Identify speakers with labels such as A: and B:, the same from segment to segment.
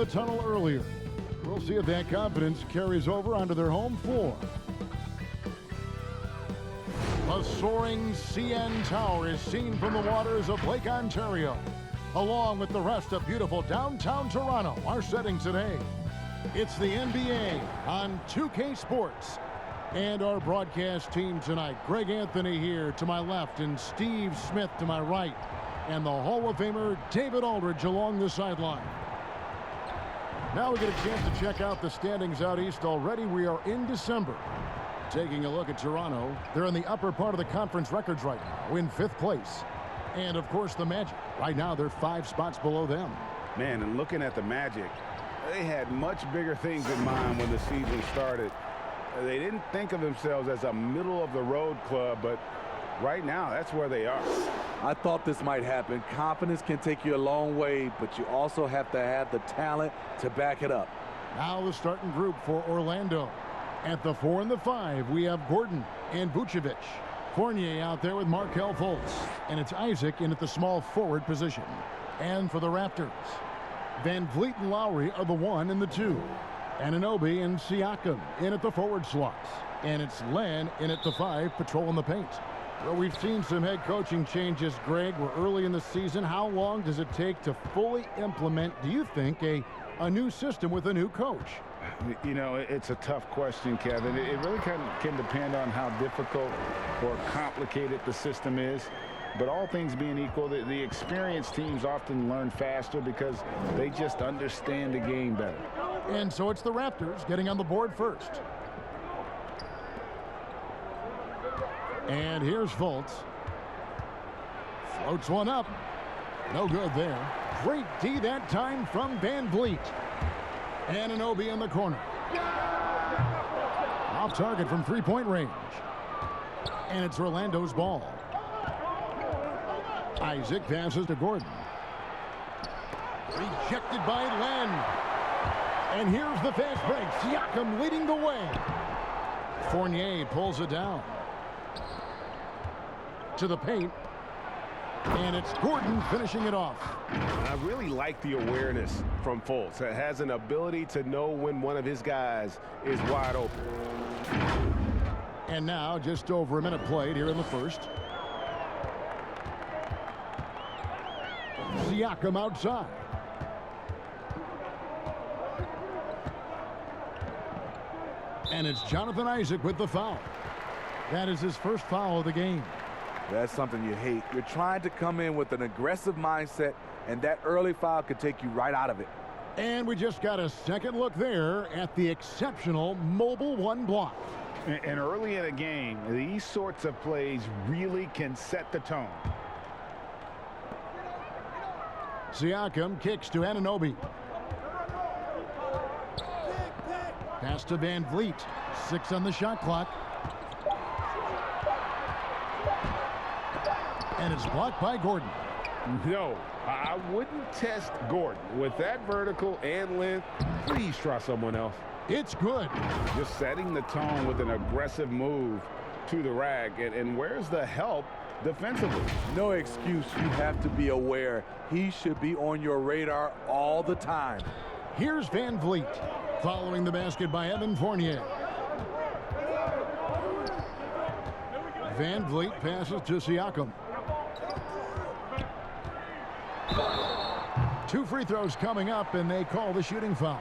A: the tunnel earlier. We'll see if that confidence carries over onto their home floor. The soaring CN Tower is seen from the waters of Lake Ontario, along with the rest of beautiful downtown Toronto, our setting today. It's the NBA on 2K Sports. And our broadcast team tonight, Greg Anthony here to my left and Steve Smith to my right. And the Hall of Famer David Aldridge along the sideline. Now we get a chance to check out the standings out east already. We are in December. Taking a look at Toronto, they're in the upper part of the conference records right now, in 5th place. And, of course, the Magic. Right now, they're 5 spots below them.
B: Man, and looking at the Magic, they had much bigger things in mind when the season started. They didn't think of themselves as a middle-of-the-road club, but right now, that's where they are.
C: I thought this might happen. Confidence can take you a long way, but you also have to have the talent to back it up.
A: Now the starting group for Orlando. At the 4 and the 5, we have Gordon and Vucevic. Fournier out there with Markelle Fultz. And it's Isaac in at the small forward position. And for the Raptors, Van Vliet and Lowry are the 1 and the 2. Anunoby and Siakam in at the forward slots. And it's Len in at the 5, patrolling the paint. Well, we've seen some head coaching changes, Greg. We're early in the season. How long does it take to fully implement, do you think, a new system with a new coach?
B: You know, it's a tough question, Kevin. It really can depend on how difficult or complicated the system is. But all things being equal, the experienced teams often learn faster because they just understand the game better.
A: And so it's the Raptors getting on the board first. And here's Fultz. Floats one up. No good there. Great D that time from Van Vliet. Anunoby in the corner. Off target from three-point range. And it's Orlando's ball. Isaac passes to Gordon. Rejected by Len. And here's the fast break. Siakam leading the way. Fournier pulls it down. To the paint. And it's Gordon finishing it off.
D: I really like the awareness from Fultz. It has an ability to know when one of his guys is wide open.
A: And now just over a minute played here in the first. Siakam outside. And it's Jonathan Isaac with the foul. That is his first foul of the game.
C: That's something you hate. You're trying to come in with an aggressive mindset, and that early foul could take you right out of it.
A: And we just got a second look there at the exceptional mobile one block.
B: And early in a game, these sorts of plays really can set the tone.
A: Siakam kicks to Anunoby. Pass to Van Vliet. 6 on the shot clock. And it's blocked by Gordon.
B: No, I wouldn't test Gordon. With that vertical and length, please try someone else.
A: It's good.
B: Just setting the tone with an aggressive move to the rack. And where's the help defensively?
C: No excuse. You have to be aware. He should be on your radar all the time.
A: Here's Van Vliet. Following the basket by Evan Fournier. Van Vliet passes to Siakam. 2 free throws coming up, and they call the shooting foul.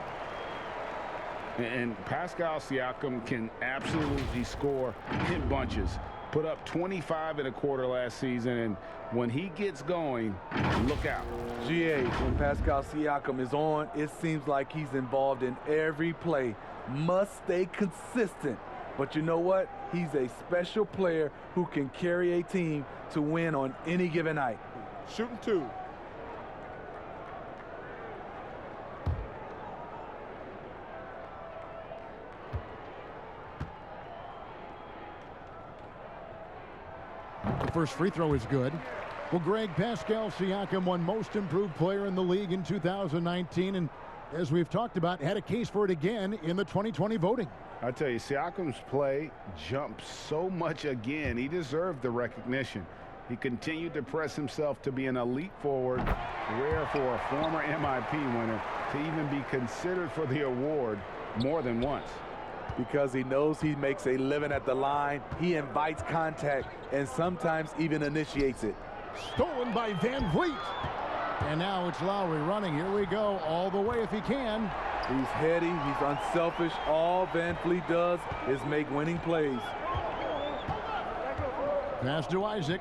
B: And Pascal Siakam can absolutely score in bunches. Put up 25 in a quarter last season, and when he gets going, look out.
C: GA, when Pascal Siakam is on, it seems like he's involved in every play. Must stay consistent. But you know what? He's a special player who can carry a team to win on any given night.
D: Shooting 2.
A: The first free throw is good. Well, Greg, Pascal Siakam won most improved player in the league in 2019, and as we've talked about, had a case for it again in the 2020 voting.
B: I tell you, Siakam's play jumped so much again. He deserved the recognition. He continued to press himself to be an elite forward, rare for a former MIP winner to even be considered for the award more than once.
C: Because he knows he makes a living at the line, he invites contact and sometimes even initiates it.
A: Stolen by Van Vliet. And now it's Lowry running. Here we go, all the way if he can.
C: He's heady, he's unselfish. All Van Vliet does is make winning plays.
A: Pass to Isaac.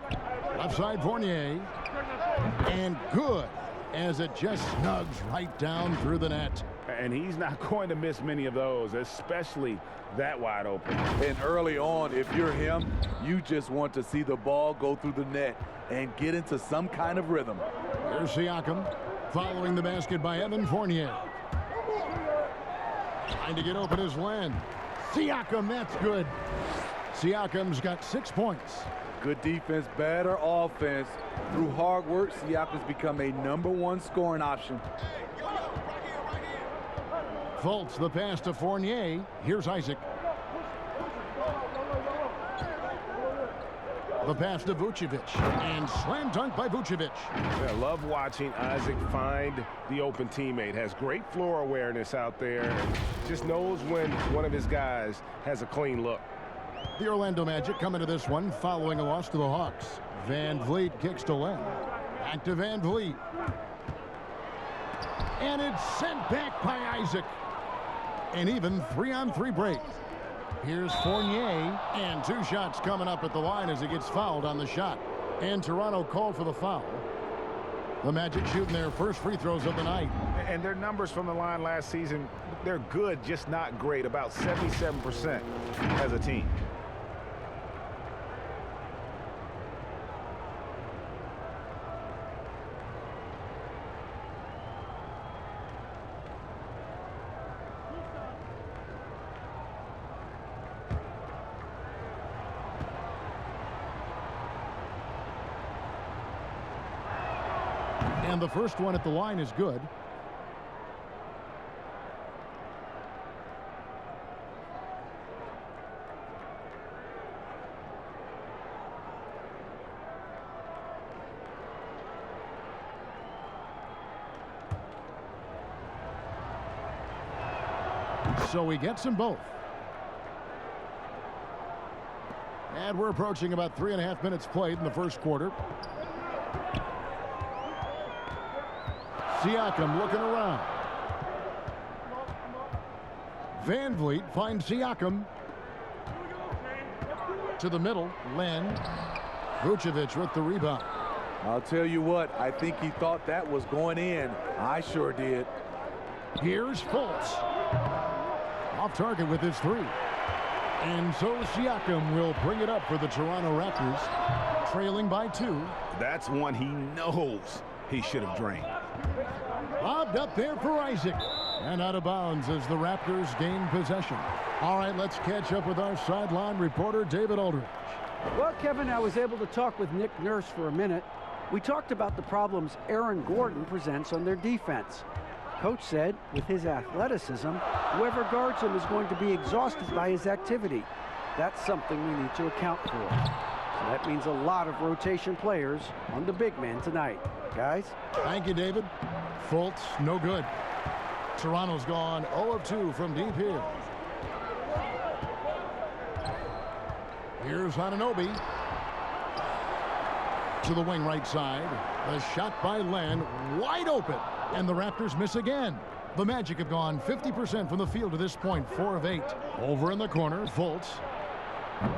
A: Left side Fournier. And good, as it just snugs right down through the net.
B: And he's not going to miss many of those, especially that wide open.
C: And early on, if you're him, you just want to see the ball go through the net and get into some kind of rhythm.
A: Here's Siakam, following the basket by Evan Fournier. Trying to get open is Len. Siakam, that's good. Siakam's got 6 points.
C: Good defense, better offense. Through hard work, Siakam's become a #1 scoring option.
A: Fultz, the pass to Fournier. Here's Isaac. The pass to Vucevic. And slam dunk by Vucevic.
D: I love watching Isaac find the open teammate. Has great floor awareness out there. Just knows when one of his guys has a clean look.
A: The Orlando Magic coming to this one following a loss to the Hawks. Van Vliet kicks to Len. Back to Van Vliet. And it's sent back by Isaac. An even 3-on-3 break. Here's Fournier, and 2 shots coming up at the line as he gets fouled on the shot. And Toronto called for the foul. The Magic shooting their first free throws of the night.
B: And their numbers from the line last season, they're good, just not great. About 77% as a team.
A: And the first one at the line is good. So he gets them both. And we're approaching about 3.5 minutes played in the first quarter. Siakam looking around. Van Vliet finds Siakam. To the middle, Len. Vucevic with the rebound.
C: I'll tell you what, I think he thought that was going in. I sure did.
A: Here's Fultz. Off target with his 3. And so Siakam will bring it up for the Toronto Raptors, trailing by 2.
B: That's one he knows he should have drained.
A: Lobbed up there for Isaac. And out of bounds as the Raptors gain possession. All right, let's catch up with our sideline reporter, David Aldridge.
E: Well, Kevin, I was able to talk with Nick Nurse for a minute. We talked about the problems Aaron Gordon presents on their defense. Coach said, with his athleticism, whoever guards him is going to be exhausted by his activity. That's something we need to account for. So that means a lot of rotation players on the big man tonight. Guys?
A: Thank you, David. Fultz, no good. Toronto's gone 0 of 2 from deep here. Here's Anunoby. To the wing right side. The shot by Len, wide open. And the Raptors miss again. The Magic have gone 50% from the field to this point, 4 of 8. Over in the corner, Fultz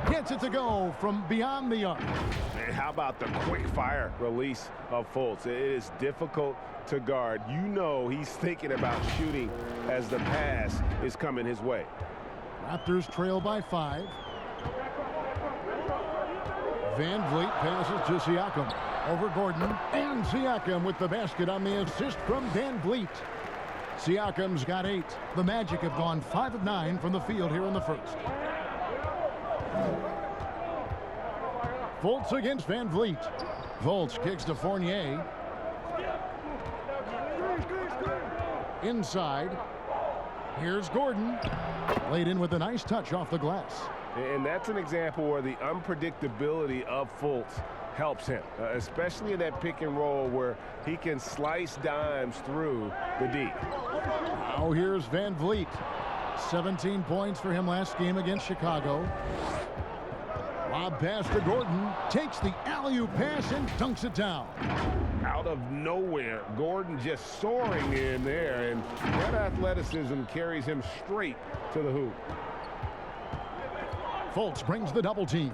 A: gets it to go from beyond the arc.
D: And how about the quick fire release of Fultz? It is difficult to guard. You know he's thinking about shooting as the pass is coming his way.
A: Raptors trail by 5. Van Vliet passes to Siakam. Over Gordon, and Siakam with the basket on the assist from Van Vliet. Siakam's got 8. The Magic have gone 5 of 9 from the field here in the first. Fultz against Van Vliet. Fultz kicks to Fournier. Inside. Here's Gordon. Laid in with a nice touch off the glass.
D: And that's an example where the unpredictability of Fultz helps him, especially in that pick and roll where he can slice dimes through the D.
A: Now here's Van Vliet. 17 points for him last game against Chicago. Lob pass to Gordon. Takes the alley-oop pass and dunks it down.
D: Out of nowhere, Gordon just soaring in there, and that athleticism carries him straight to the hoop.
A: Fultz brings the double team.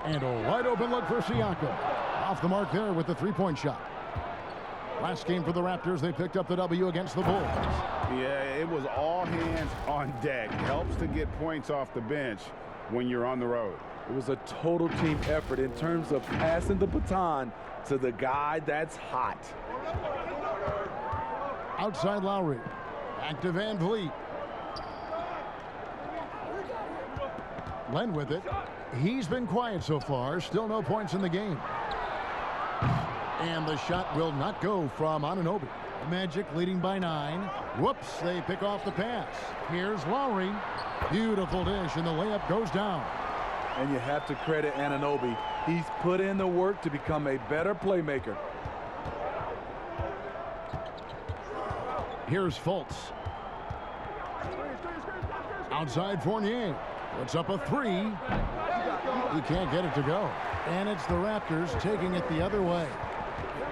A: And a wide open look for Siakam. Off the mark there with the three-point shot. Last game for the Raptors, they picked up the W against the Bulls.
B: Yeah, it was all hands on deck. Helps to get points off the bench when you're on the road.
C: It was a total team effort in terms of passing the baton to the guy that's hot.
A: Outside Lowry. Back to Van Vliet. Len with it. He's been quiet so far. Still no points in the game. And the shot will not go from Anunoby. Magic leading by 9. Whoops, they pick off the pass. Here's Lowry. Beautiful dish, and the layup goes down.
C: And you have to credit Anunoby. He's put in the work to become a better playmaker.
A: Here's Fultz. Outside Fournier. Puts up a 3. He can't get it to go. And it's the Raptors taking it the other way.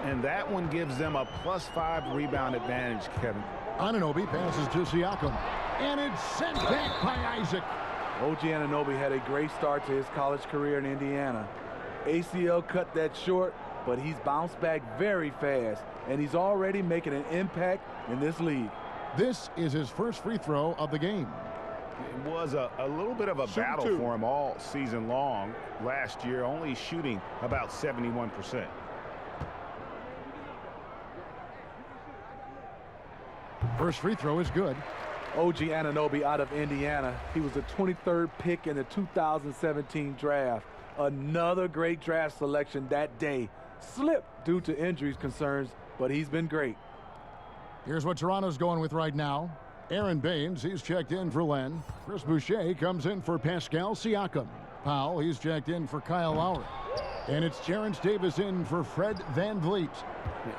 B: And that one gives them a +5 rebound advantage, Kevin.
A: Anunoby passes to Siakam. And it's sent back by Isaac.
C: OG Anunoby had a great start to his college career in Indiana. ACL cut that short, but he's bounced back very fast, and he's already making an impact in this league.
A: This is his first free throw of the game.
B: It was a little bit of a battle for him all season long. Last year, only shooting about 71%.
A: First free throw is good.
C: OG Anunoby out of Indiana. He was the 23rd pick in the 2017 draft. Another great draft selection that day. Slipped due to injuries concerns, but he's been great.
A: Here's what Toronto's going with right now. Aaron Baines, he's checked in for Len. Chris Boucher comes in for Pascal Siakam. Powell, he's checked in for Kyle Lowry. And it's Terrence Davis in for Fred Van Vliet.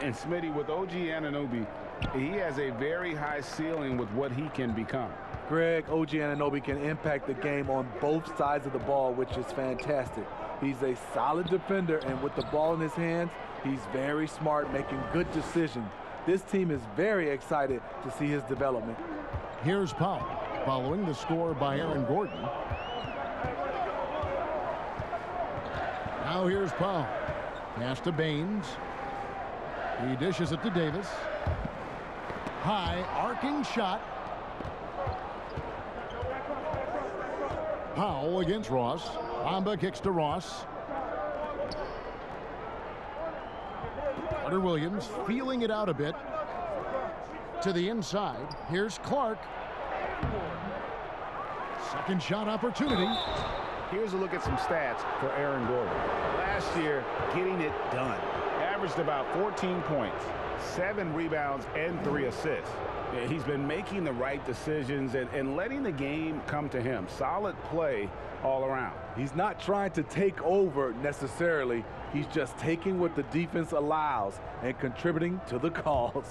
B: And Smitty, with OG Anunoby, he has a very high ceiling with what he can become.
C: Greg, OG Anunoby can impact the game on both sides of the ball, which is fantastic. He's a solid defender, and with the ball in his hands, he's very smart, making good decisions. This team is very excited to see his development.
A: Here's Powell, following the score by Aaron Gordon. Now here's Powell. Pass to Baines. He dishes it to Davis. High arcing shot. Powell against Ross. Bamba kicks to Ross. Carter Williams feeling it out a bit. To the inside. Here's Clark. Second shot opportunity.
B: Here's a look at some stats for Aaron Gordon. Last year, getting it done. Averaged about 14 points, 7 rebounds, and 3 assists. He's been making the right decisions and letting the game come to him. Solid play all around.
C: He's not trying to take over necessarily. He's just taking what the defense allows and contributing to the cause.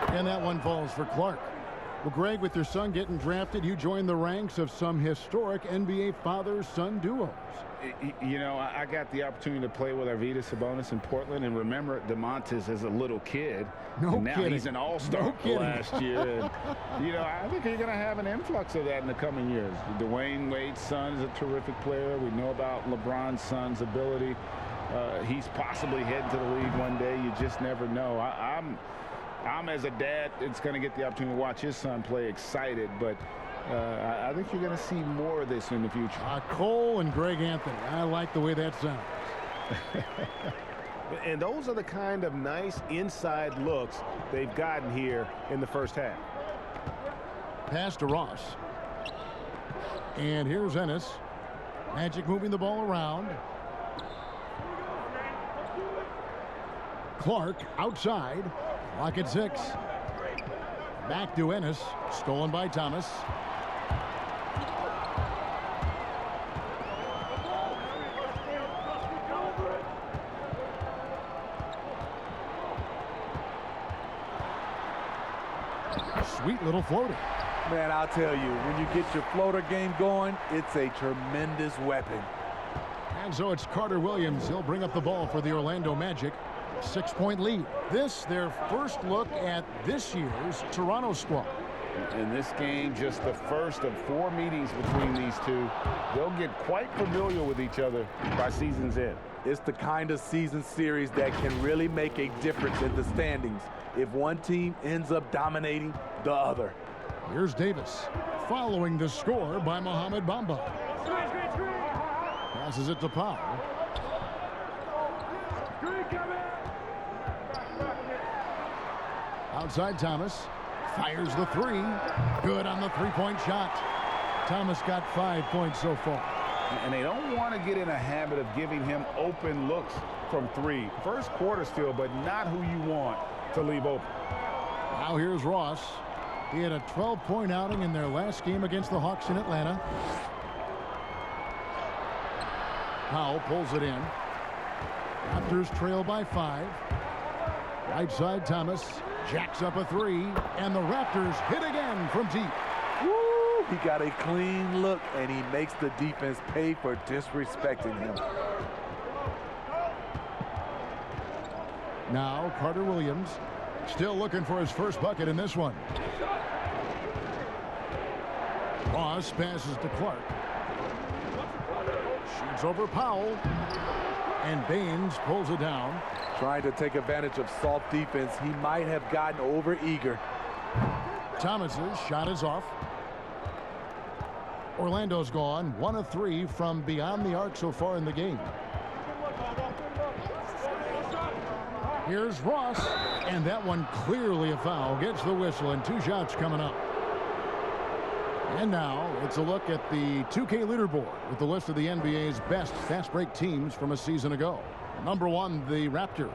A: And that one falls for Clark. Well, Greg, with your son getting drafted, you joined the ranks of some historic NBA father-son duos.
B: You know, I got the opportunity to play with Arvydas Sabonis in Portland, and remember DeMontis as a little kid.
A: No
B: now
A: kidding.
B: He's an all-star last year. And, you know, I think you're going to have an influx of that in the coming years. Dwayne Wade's son is a terrific player. We know about LeBron's son's ability. He's possibly heading to the league one day. You just never know. I'm as a dad, it's going to get the opportunity to watch his son play, excited, but I think you're going to see more of this in the future.
A: Cole and Greg Anthony. I like the way that sounds.
D: And those are the kind of nice inside looks they've gotten here in the first half.
A: Pass to Ross. And here's Ennis. Magic moving the ball around. Clark outside. Clock at 6. Back to Ennis. Stolen by Thomas. Sweet little floater.
C: Man, I'll tell you, when you get your floater game going, it's a tremendous weapon.
A: And so it's Carter Williams. He'll bring up the ball for the Orlando Magic. 6-point lead. This, their first look at this year's Toronto squad.
B: In this game, just the first of 4 meetings between these two. They'll get quite familiar with each other by season's end.
C: It's the kind of season series that can really make a difference in the standings if one team ends up dominating the other.
A: Here's Davis, following the score by Mohamed Bamba. Passes it to Powell. Outside Thomas. Fires the three. Good on the three-point shot. Thomas got 5 points so far.
B: And they don't want to get in a habit of giving him open looks from 3. First quarter still, but not who you want to leave open.
A: Now here's Ross. He had a 12-point outing in their last game against the Hawks in Atlanta. Powell pulls it in. Raptors trail by 5. Right side Thomas jacks up a 3, and the Raptors hit again from deep.
C: Woo! He got a clean look, and he makes the defense pay for disrespecting him.
A: Now Carter Williams still looking for his first bucket in this one. Ross passes to Clark. Shoots over Powell. And Baines pulls it down.
C: Trying to take advantage of soft defense. He might have gotten over eager.
A: Thomas's shot is off. Orlando's gone 1 of 3 from beyond the arc so far in the game. Here's Ross, and that one clearly a foul. Gets the whistle, and 2 shots coming up. And now it's a look at the 2K leaderboard with the list of the NBA's best fast break teams from a season ago. Number 1, the Raptors.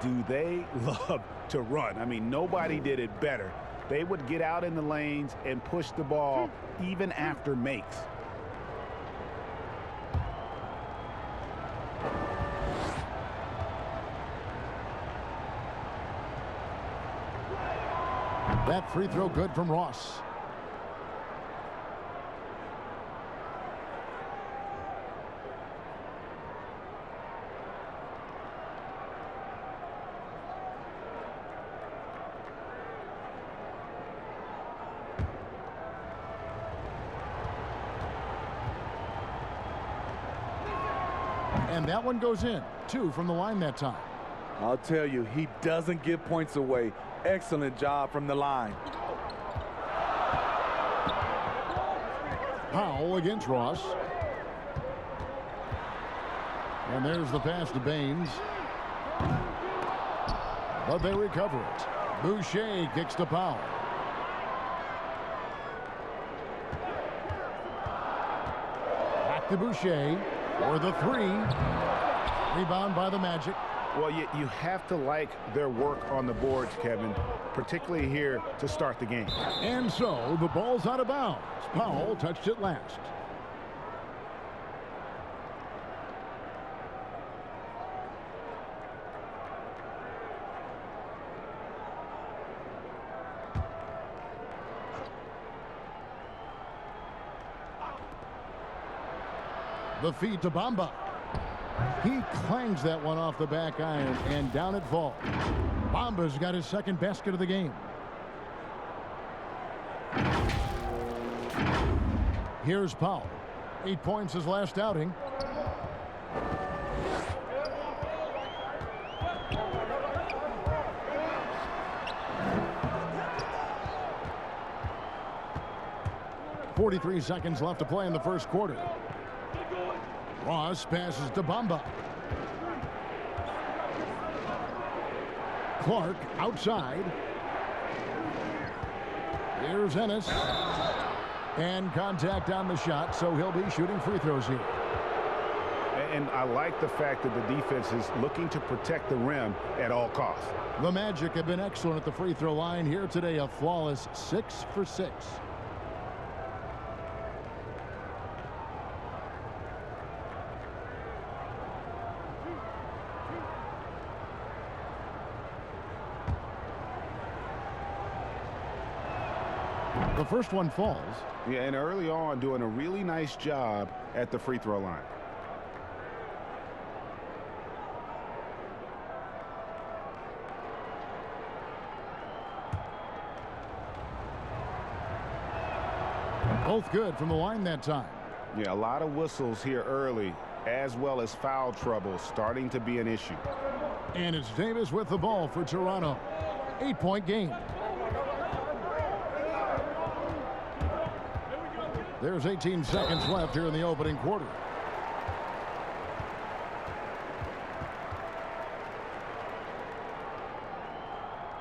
B: Do they love to run? I mean, nobody did it better. They would get out in the lanes and push the ball even after makes.
A: That free throw good from Ross. And that one goes in. 2 from the line that time.
C: I'll tell you, he doesn't give points away. Excellent job from the line.
A: Powell against Ross. And there's the pass to Baines. But they recover it. Boucher kicks to Powell. Back to Boucher for the 3. Rebound by the Magic.
B: Well, you have to like their work on the boards, Kevin, particularly here to start the game.
A: And so the ball's out of bounds. Powell touched it last. The feed to Bamba. He clangs that one off the back iron, and down it falls. Bamba's got his second basket of the game. Here's Powell. 8 points his last outing. .43 seconds left to play in the first quarter. Ross passes to Bamba. Clark outside. Here's Ennis. And contact on the shot, so he'll be shooting free throws here.
D: And I like the fact that the defense is looking to protect the rim at all costs.
A: The Magic have been excellent at the free throw line here today, a flawless 6 for 6. The first one falls.
D: Yeah, and early on doing a really nice job at the free throw line.
A: Both good from the line that time.
D: Yeah, a lot of whistles here early, as well as foul trouble starting to be an issue.
A: And it's Davis with the ball for Toronto. 8-point game. There's 18 seconds left here in the opening quarter.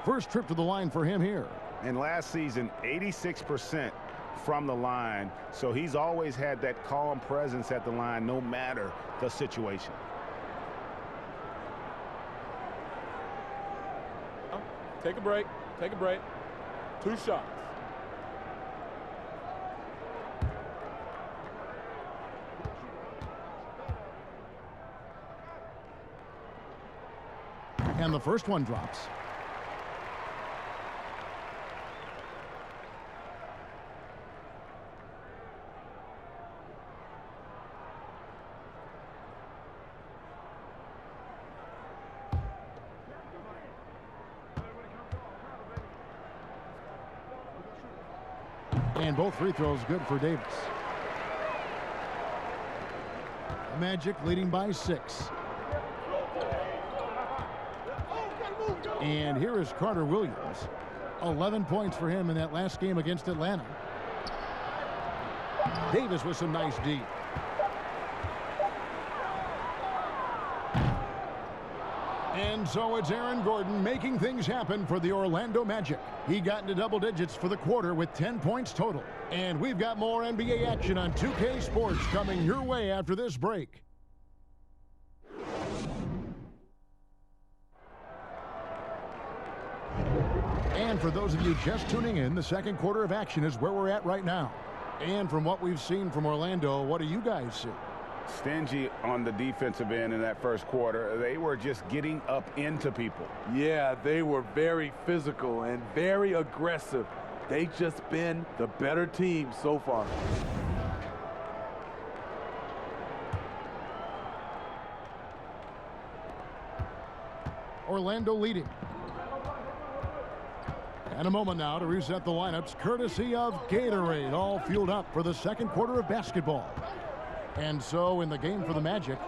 A: First trip to the line for him here.
D: And last season, 86% from the line. So he's always had that calm presence at the line, no matter the situation.
F: Take a break. Take a break. 2 shots.
A: And the first one drops. And both free throws good for Davis. The Magic leading by 6. And here is Carter Williams. 11 points for him in that last game against Atlanta. Davis with some nice D. And so it's Aaron Gordon making things happen for the Orlando Magic. He got into double digits for the quarter with 10 points total. And we've got more NBA action on 2K Sports coming your way after this break. And for those of you just tuning in, the second quarter of action is where we're at right now. And from what we've seen from Orlando, what do you guys see?
D: Stingy on the defensive end in that first quarter. They were just getting up into people.
C: Yeah, they were very physical and very aggressive. They just been the better team so far.
A: Orlando leading. And a moment now to reset the lineups, courtesy of Gatorade, all fueled up for the second quarter of basketball. And so in the game for the Magic,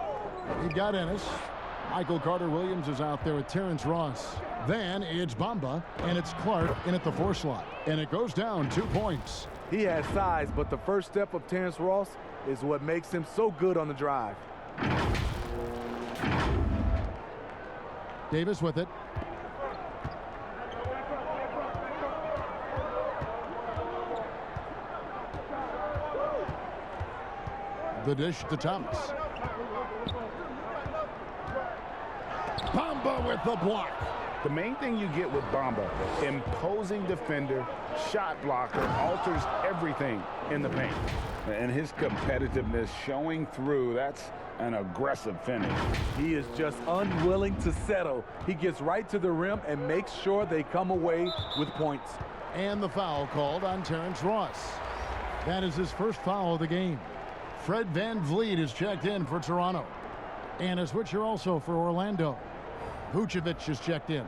A: you've got Ennis. Michael Carter-Williams is out there with Terrence Ross. Then it's Bamba, and it's Clark in at the 4 slot. And it goes down 2 points.
C: He has size, but the first step of Terrence Ross is what makes him so good on the drive.
A: Davis with it. The dish to Thomas. Bamba with the block.
D: The main thing you get with Bamba, imposing defender, shot blocker, alters everything in the paint. And his competitiveness showing through, that's an aggressive finish.
C: He is just unwilling to settle. He gets right to the rim and makes sure they come away with points.
A: And the foul called on Terrence Ross. That is his first foul of the game. Fred VanVleet is checked in for Toronto. And a switcher also for Orlando. Vucevic is checked in.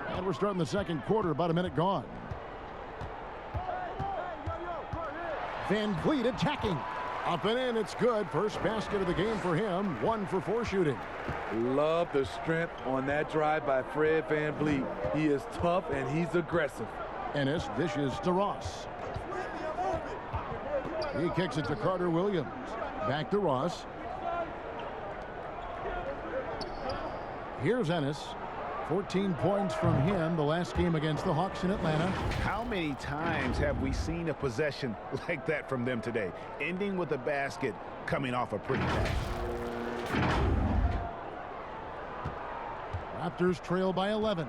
A: And we're starting the second quarter, about a minute gone. VanVleet attacking. Up and in, it's good. First basket of the game for him. 1 for 4 shooting.
C: Love the strength on that drive by Fred VanVleet. He is tough and he's aggressive.
A: Ennis dishes to Ross. He kicks it to Carter Williams. Back to Ross. Here's Ennis. 14 points from him the last game against the Hawks in Atlanta.
D: How many times have we seen a possession like that from them today? Ending with a basket, coming off a pretty pass.
A: Raptors trail by 11.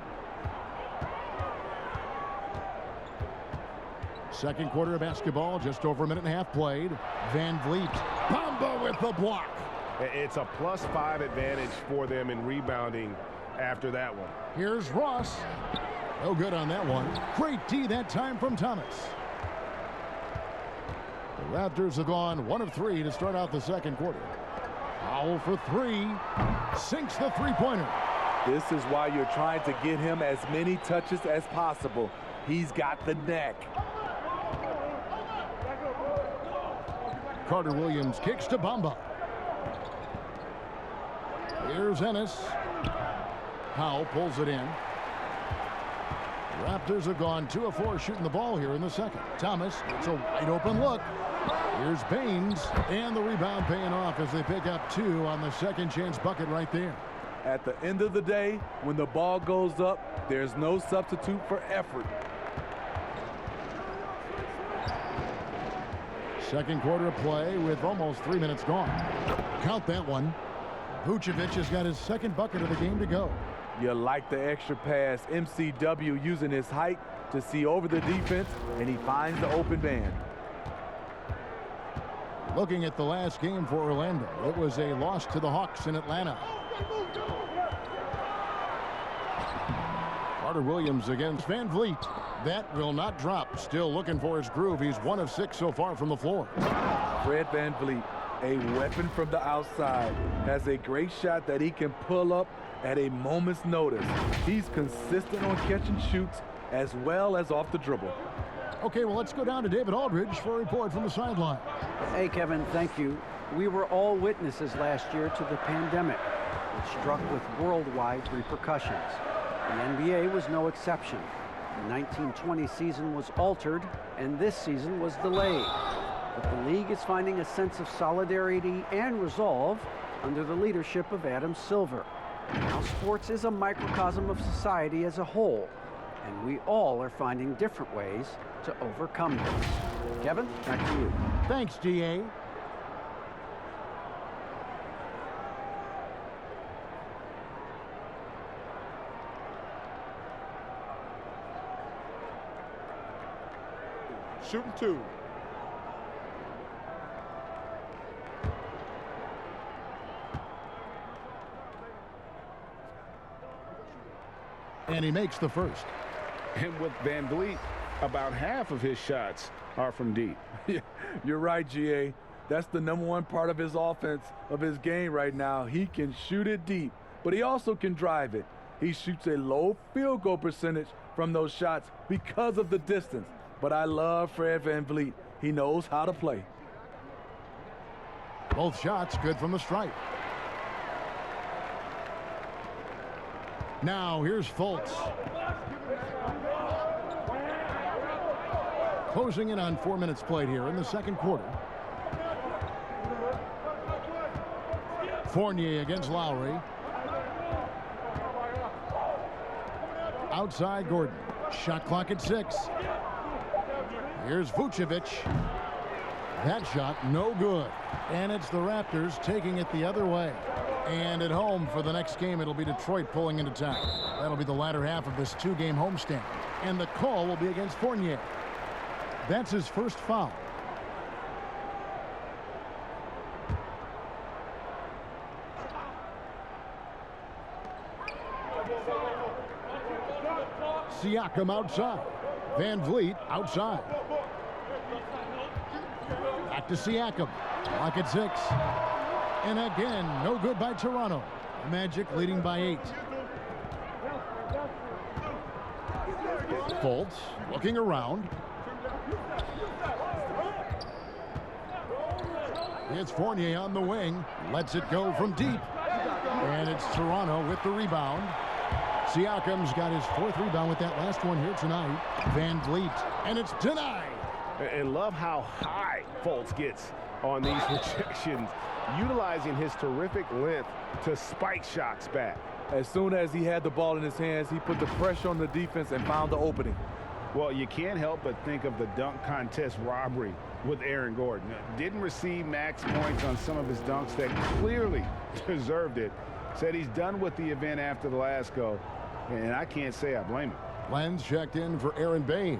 A: Second quarter of basketball, just over a minute and a half played. Van Vliet, Bamba with the block.
G: It's a +5 advantage for them in rebounding after that one.
A: Here's Ross. No good on that one. Great D that time from Thomas. The Raptors have gone 1 of 3 to start out the second quarter. Foul for 3. Sinks the three-pointer.
C: This is why you're trying to get him as many touches as possible. He's got the neck.
A: Carter Williams kicks to Bamba. Here's Ennis. Powell pulls it in. Raptors have gone 2 of 4 shooting the ball here in the second. Thomas, it's a wide open look. Here's Baines, and the rebound paying off as they pick up 2 on the second chance bucket right there.
C: At the end of the day, when the ball goes up, there's no substitute for effort.
A: Second quarter of play with almost 3 minutes gone. Count that one. Vucevic has got his second bucket of the game to go.
C: You like the extra pass. MCW using his height to see over the defense, and he finds the open man.
A: Looking at the last game for Orlando, it was a loss to the Hawks in Atlanta. Carter Williams against Van Vliet. That will not drop. Still looking for his groove. He's 1 of 6 so far from the floor.
C: Fred Van Vliet, a weapon from the outside, has a great shot that he can pull up at a moment's notice. He's consistent on catch and shoots as well as off the dribble.
A: Okay, well, let's go down to David Aldridge for a report from the sideline.
E: Hey, Kevin, thank you. We were all witnesses last year to the pandemic, which struck with worldwide repercussions. The NBA was no exception. The 1920 season was altered, and this season was delayed. But the league is finding a sense of solidarity and resolve under the leadership of Adam Silver. Now, sports is a microcosm of society as a whole, and we all are finding different ways to overcome this. Kevin, back to you.
A: Thanks, DA.
F: Shooting 2.
A: And he makes the first.
D: And with Van Vliet, about half of his shots are from deep.
C: You're right, GA. That's the #1 part of his offense, of his game right now. He can shoot it deep, but he also can drive it. He shoots a low field goal percentage from those shots because of the distance. But I love Fred Van Vliet. He knows how to play.
A: Both shots good from the stripe. Now here's Fultz. Closing in on 4 minutes played here in the second quarter. Fournier against Lowry. Outside Gordon. Shot clock at 6. Here's Vucevic. That shot no good. And it's the Raptors taking it the other way. And at home for the next game, it'll be Detroit pulling into town. That'll be the latter half of this 2-game homestand. And the call will be against Fournier. That's his first foul. Siakam outside. Van Vliet outside. Back to Siakam. Clock at 6. And again, no good by Toronto. Magic leading by 8. Fultz looking around. It's Fournier on the wing. Lets it go from deep. And it's Toronto with the rebound. Siakam's got his 4th rebound with that last one here tonight. Van Vliet. And it's denied.
G: And love how high Fultz gets on these rejections, utilizing his terrific length to spike shots back.
C: As soon as he had the ball in his hands, he put the pressure on the defense and found the opening.
D: Well, you can't help but think of the dunk contest robbery with Aaron Gordon. Didn't receive max points on some of his dunks that clearly deserved it. Said he's done with the event after the last go, and I can't say I blame him.
A: Lenz checked in for Aaron Baines.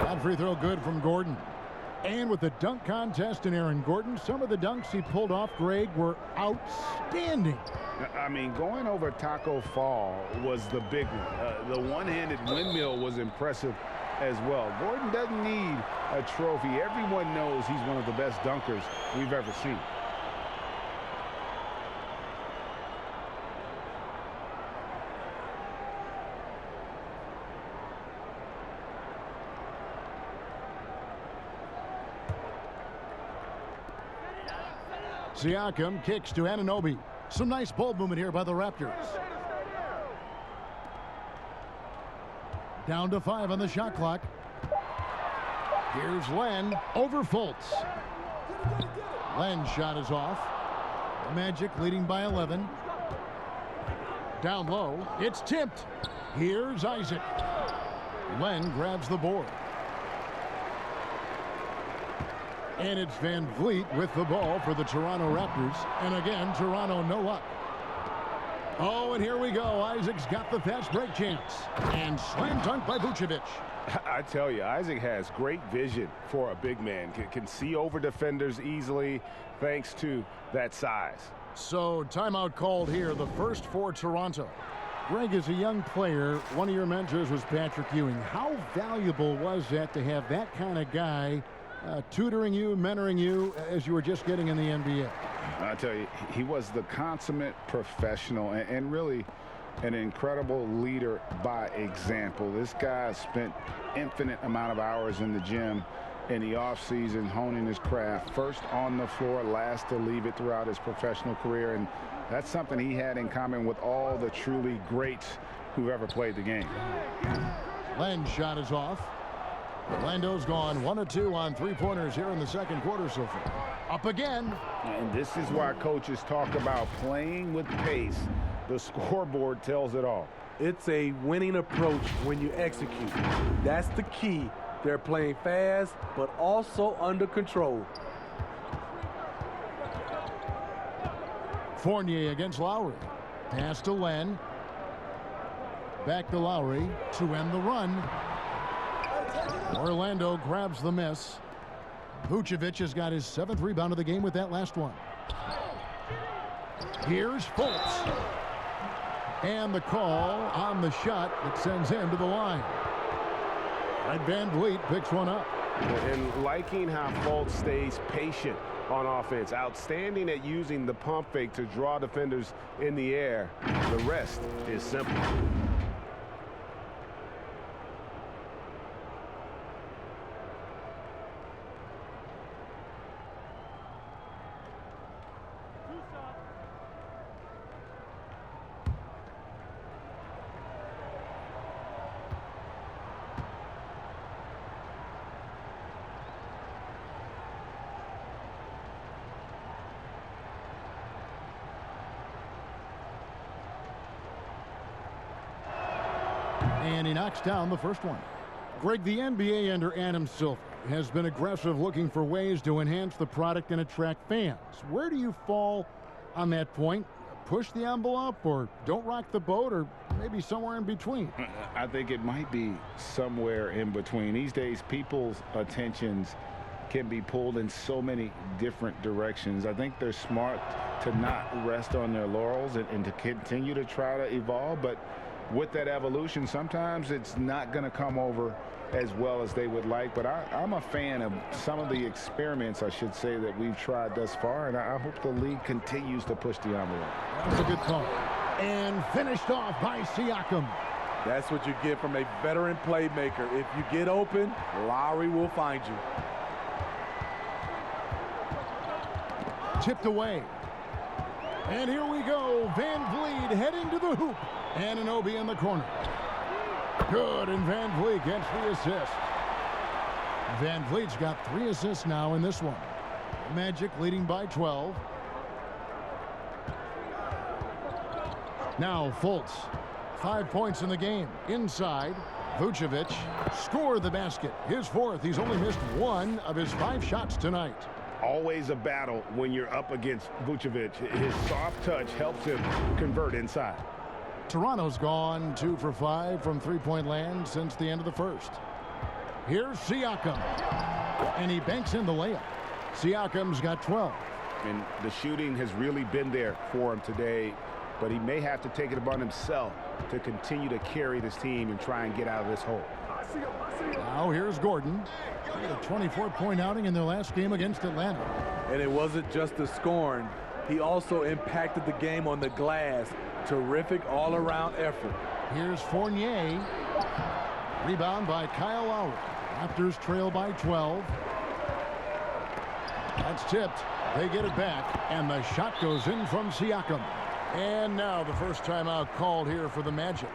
A: That free throw good from Gordon. And with the dunk contest in Aaron Gordon, some of the dunks he pulled off, Greg, were outstanding.
D: I mean, going over Taco Fall was the big one. The one-handed windmill was impressive as well. Gordon doesn't need a trophy. Everyone knows he's one of the best dunkers we've ever seen.
A: Siakam kicks to Anunoby. Some nice ball movement here by the Raptors. Down to 5 on the shot clock. Here's Len over Fultz. Len's shot is off. The Magic leading by 11. Down low, it's tipped. Here's Isaac. Len grabs the board. And it's Van Vliet with the ball for the Toronto Raptors. And again, Toronto no luck. Oh, and here we go. Isaac's got the fast break chance. And slam dunk by Vucevic.
G: I tell you, Isaac has great vision for a big man. Can see over defenders easily thanks to that size.
A: So timeout called here, the first for Toronto. Greg, as a young player, one of your mentors was Patrick Ewing. How valuable was that to have that kind of guy tutoring you, mentoring you as you were just getting in the NBA?
D: I tell you, he was the consummate professional and really an incredible leader by example. This guy spent infinite amount of hours in the gym in the offseason honing his craft. First on the floor, last to leave it throughout his professional career. And that's something he had in common with all the truly greats who've ever played the game.
A: Len's shot is off. Orlando's gone 1 of 2 on three-pointers here in the second quarter so far. Up again.
D: And this is why coaches talk about playing with pace. The scoreboard tells it all.
C: It's a winning approach when you execute. That's the key. They're playing fast, but also under control.
A: Fournier against Lowry. Pass to Len. Back to Lowry to end the run. Orlando grabs the miss. Vucevic has got his 7th rebound of the game with that last one. Here's Fultz. And the call on the shot that sends him to the line. And Van Vliet picks one up.
G: And liking how Fultz stays patient on offense. Outstanding at using the pump fake to draw defenders in the air. The rest is simple.
A: And he knocks down the first one. Greg, the NBA under Adam Silver has been aggressive looking for ways to enhance the product and attract fans. Where do you fall on that point? Push the envelope or don't rock the boat, or maybe somewhere in between?
D: I think it might be somewhere in between. These days, people's attentions can be pulled in so many different directions. I think they're smart to not rest on their laurels and to continue to try to evolve. But with that evolution, sometimes it's not going to come over as well as they would like. But I'm a fan of some of the experiments, I should say, that we've tried thus far, and I hope the league continues to push the envelope.
A: That's a good call. And finished off by Siakam.
C: That's what you get from a veteran playmaker. If you get open, Lowry will find you.
A: Tipped away. And here we go. Van Vliet heading to the hoop. Anunoby in the corner. Good, and Van Vliet gets the assist. Van Vliet's got 3 assists now in this one. Magic leading by 12. Now Fultz. 5 points in the game. Inside. Vucevic scored the basket. His 4th. He's only missed 1 of his 5 shots tonight.
D: Always a battle when you're up against Vucevic. His soft touch helps him convert inside.
A: Toronto's gone 2 for 5 from three-point land since the end of the first. Here's Siakam. And he banks in the layup. Siakam's got 12.
D: And the shooting has really been there for him today, but he may have to take it upon himself to continue to carry this team and try and get out of this hole.
A: Now here's Gordon. He had a 24-point outing in their last game against Atlanta.
C: And it wasn't just the scoring. He also impacted the game on the glass. Terrific all-around effort.
A: Here's Fournier. Rebound by Kyle Lowry. Raptors trail by 12. That's tipped. They get it back, and the shot goes in from Siakam. And now the first timeout called here for the Magic.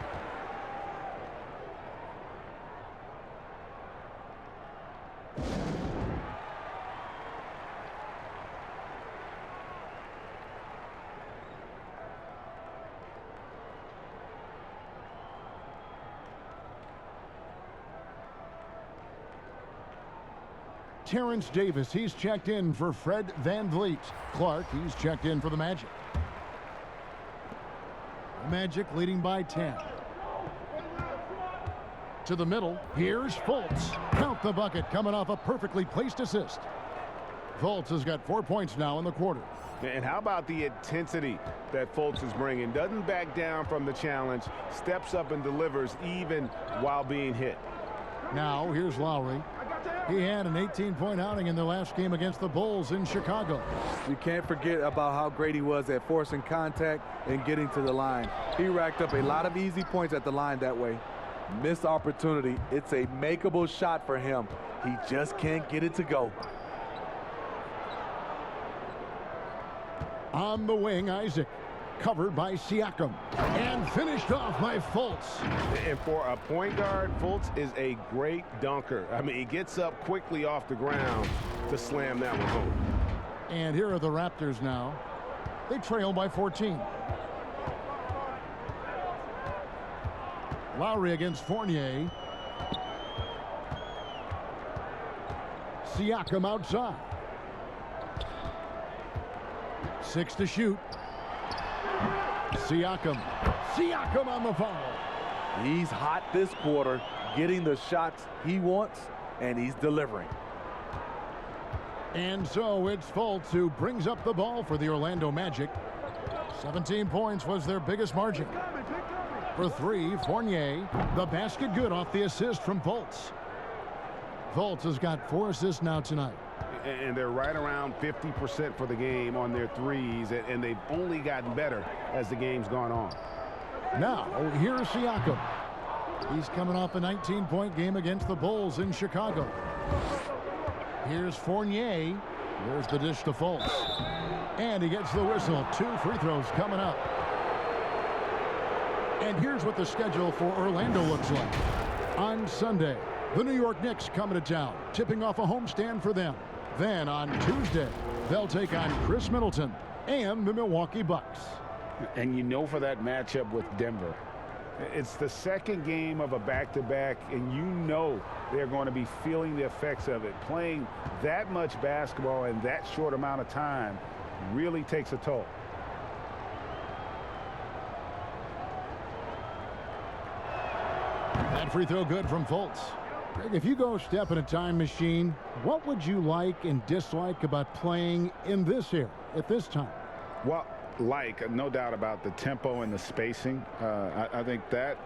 A: Terrence Davis, he's checked in for Fred VanVleet. Clark, he's checked in for the Magic. The Magic leading by 10. To the middle, here's Fultz. Count the bucket, coming off a perfectly placed assist. Fultz has got 4 points now in the quarter.
G: And how about the intensity that Fultz is bringing? Doesn't back down from the challenge, steps up and delivers even while being hit.
A: Now, here's Lowry. He had an 18-point outing in their last game against the Bulls in Chicago.
C: You can't forget about how great he was at forcing contact and getting to the line. He racked up a lot of easy points at the line that way. Missed opportunity. It's a makeable shot for him. He just can't get it to go.
A: On the wing, Isaac. Covered by Siakam. And finished off by Fultz.
G: And for a point guard, Fultz is a great dunker. I mean, he gets up quickly off the ground to slam that one home.
A: And here are the Raptors now. They trail by 14. Lowry against Fournier. Siakam outside. 6 to shoot. Siakam on the foul.
C: He's hot this quarter, getting the shots he wants, and he's delivering.
A: And so it's Fultz who brings up the ball for the Orlando Magic. 17 points was their biggest margin. For 3, Fournier. The basket good off the assist from Fultz. Fultz has got 4 assists now tonight.
D: And they're right around 50% for the game on their threes, and they've only gotten better as the game's gone on.
A: Now, here's Siakam. He's coming off a 19-point game against the Bulls in Chicago. Here's Fournier. There's the dish to Fultz. And he gets the whistle. 2 free throws coming up. And here's what the schedule for Orlando looks like. On Sunday, the New York Knicks coming to town, tipping off a homestand for them. Then on Tuesday, they'll take on Chris Middleton and the Milwaukee Bucks.
B: And you know, for that matchup with Denver, it's the second game of a back-to-back, and you know they're going to be feeling the effects of it. Playing that much basketball in that short amount of time really takes a toll.
A: That free throw good from Fultz. Greg, if you go step in a time machine, what would you like and dislike about playing in this era at this time?
B: Well, no doubt about the tempo and the spacing. I think that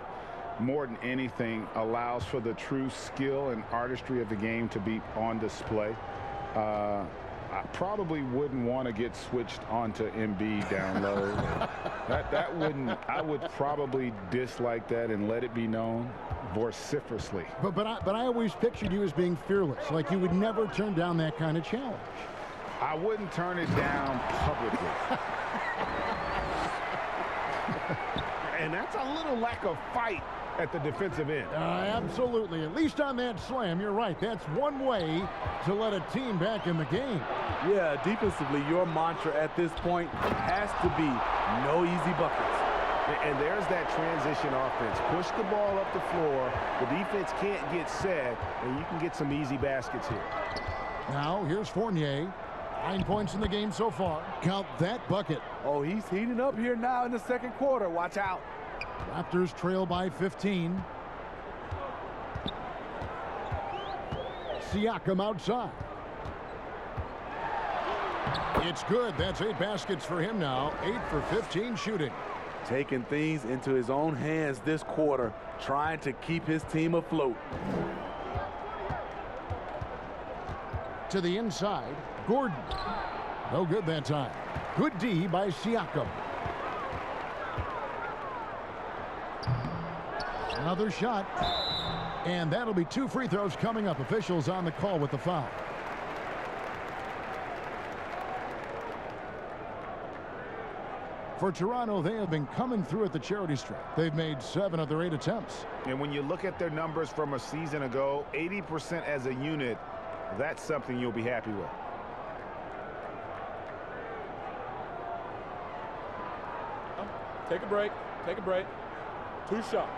B: more than anything allows for the true skill and artistry of the game to be on display. I probably wouldn't want to get switched onto Embiid down low. that wouldn't. I would probably dislike that and let it be known vociferously.
A: But I always pictured you as being fearless, like you would never turn down that kind of challenge.
D: I wouldn't turn it down publicly. And that's a little lack of fight at the defensive end.
A: Absolutely. At least on that slam, you're right. That's one way to let a team back in the game.
C: Yeah, defensively, your mantra at this point has to be no easy buckets.
G: And there's that transition offense. Push the ball up the floor. The defense can't get set, and you can get some easy baskets here.
A: Now, here's Fournier. 9 points in the game so far. Count that bucket.
C: Oh, he's heating up here now in the second quarter. Watch out.
A: Raptors trail by 15. Siakam outside. It's good. That's 8 baskets for him now. 8 for 15 shooting.
C: Taking things into his own hands this quarter, trying to keep his team afloat.
A: To the inside, Gordon. No good that time. Good D by Siakam. Another shot. And that'll be 2 free throws coming up. Officials on the call with the foul. For Toronto, they have been coming through at the charity stripe. They've made 7 of their 8 attempts.
D: And when you look at their numbers from a season ago, 80% as a unit, that's something you'll be happy with.
F: Take a break. Take a break. 2 shots.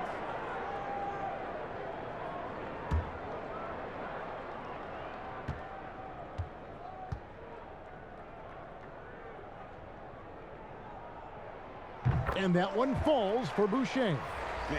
A: And that one falls for Boucher.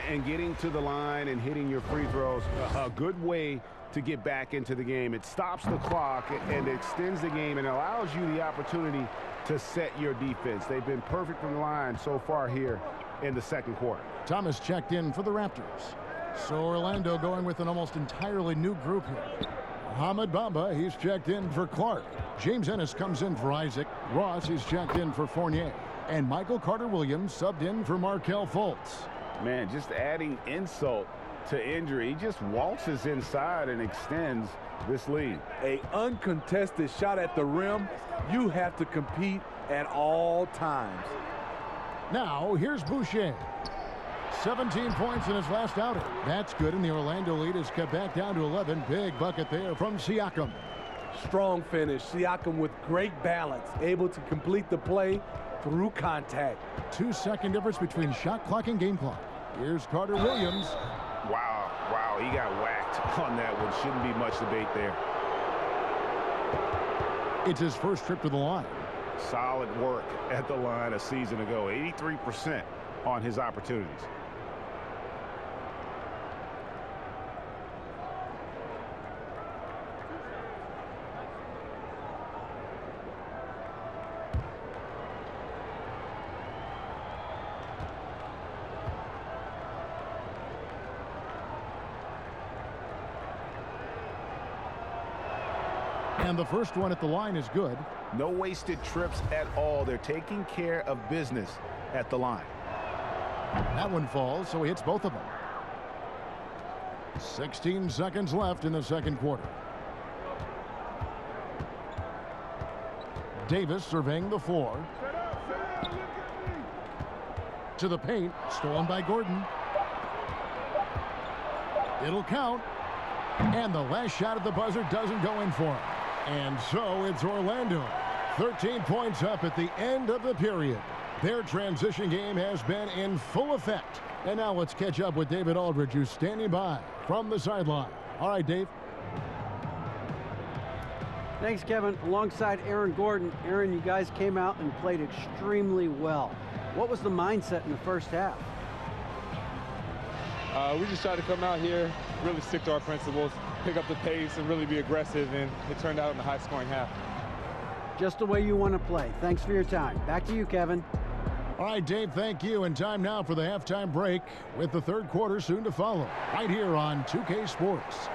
G: And getting to the line and hitting your free throws, a good way to get back into the game. It stops the clock and extends the game and allows you the opportunity to set your defense. They've been perfect from the line so far here in the second quarter.
A: Thomas checked in for the Raptors. So Orlando going with an almost entirely new group here. Mohamed Bamba, he's checked in for Clark. James Ennis comes in for Isaac. Ross, he's checked in for Fournier. And Michael Carter-Williams subbed in for Markelle Fultz.
D: Man, just adding insult to injury. He just waltzes inside and extends this lead.
C: An uncontested shot at the rim. You have to compete at all times.
A: Now, here's Boucher. 17 points in his last outing. That's good, and the Orlando lead is cut back down to 11. Big bucket there from Siakam.
C: Strong finish. Siakam with great balance, able to complete the play through contact.
A: 2-second difference between shot clock and game clock. Here's Carter-Williams.
D: Wow, he got whacked on that one. Shouldn't be much debate there.
A: It's his first trip to the line.
D: Solid work at the line a season ago. 83% on his opportunities.
A: And the first one at the line is good.
D: No wasted trips at all. They're taking care of business at the line.
A: That one falls, so he hits both of them. 16 seconds left in the second quarter. Davis surveying the floor. To the paint, stolen by Gordon. It'll count. And the last shot at the buzzer doesn't go in for him. And so it's Orlando. 13 points up at the end of the period. Their transition game has been in full effect. And now let's catch up with David Aldridge, who's standing by from the sideline. All right, Dave.
E: Thanks, Kevin. Alongside Aaron Gordon. Aaron, you guys came out and played extremely well. What was the mindset in the first half?
F: We just tried to come out here, really stick to our principles, pick up the pace, and really be aggressive, and it turned out in a high-scoring half.
E: Just the way you want to play. Thanks for your time. Back to you, Kevin.
A: All right, Dave, thank you. And time now for the halftime break with the third quarter soon to follow. Right here on 2K Sports.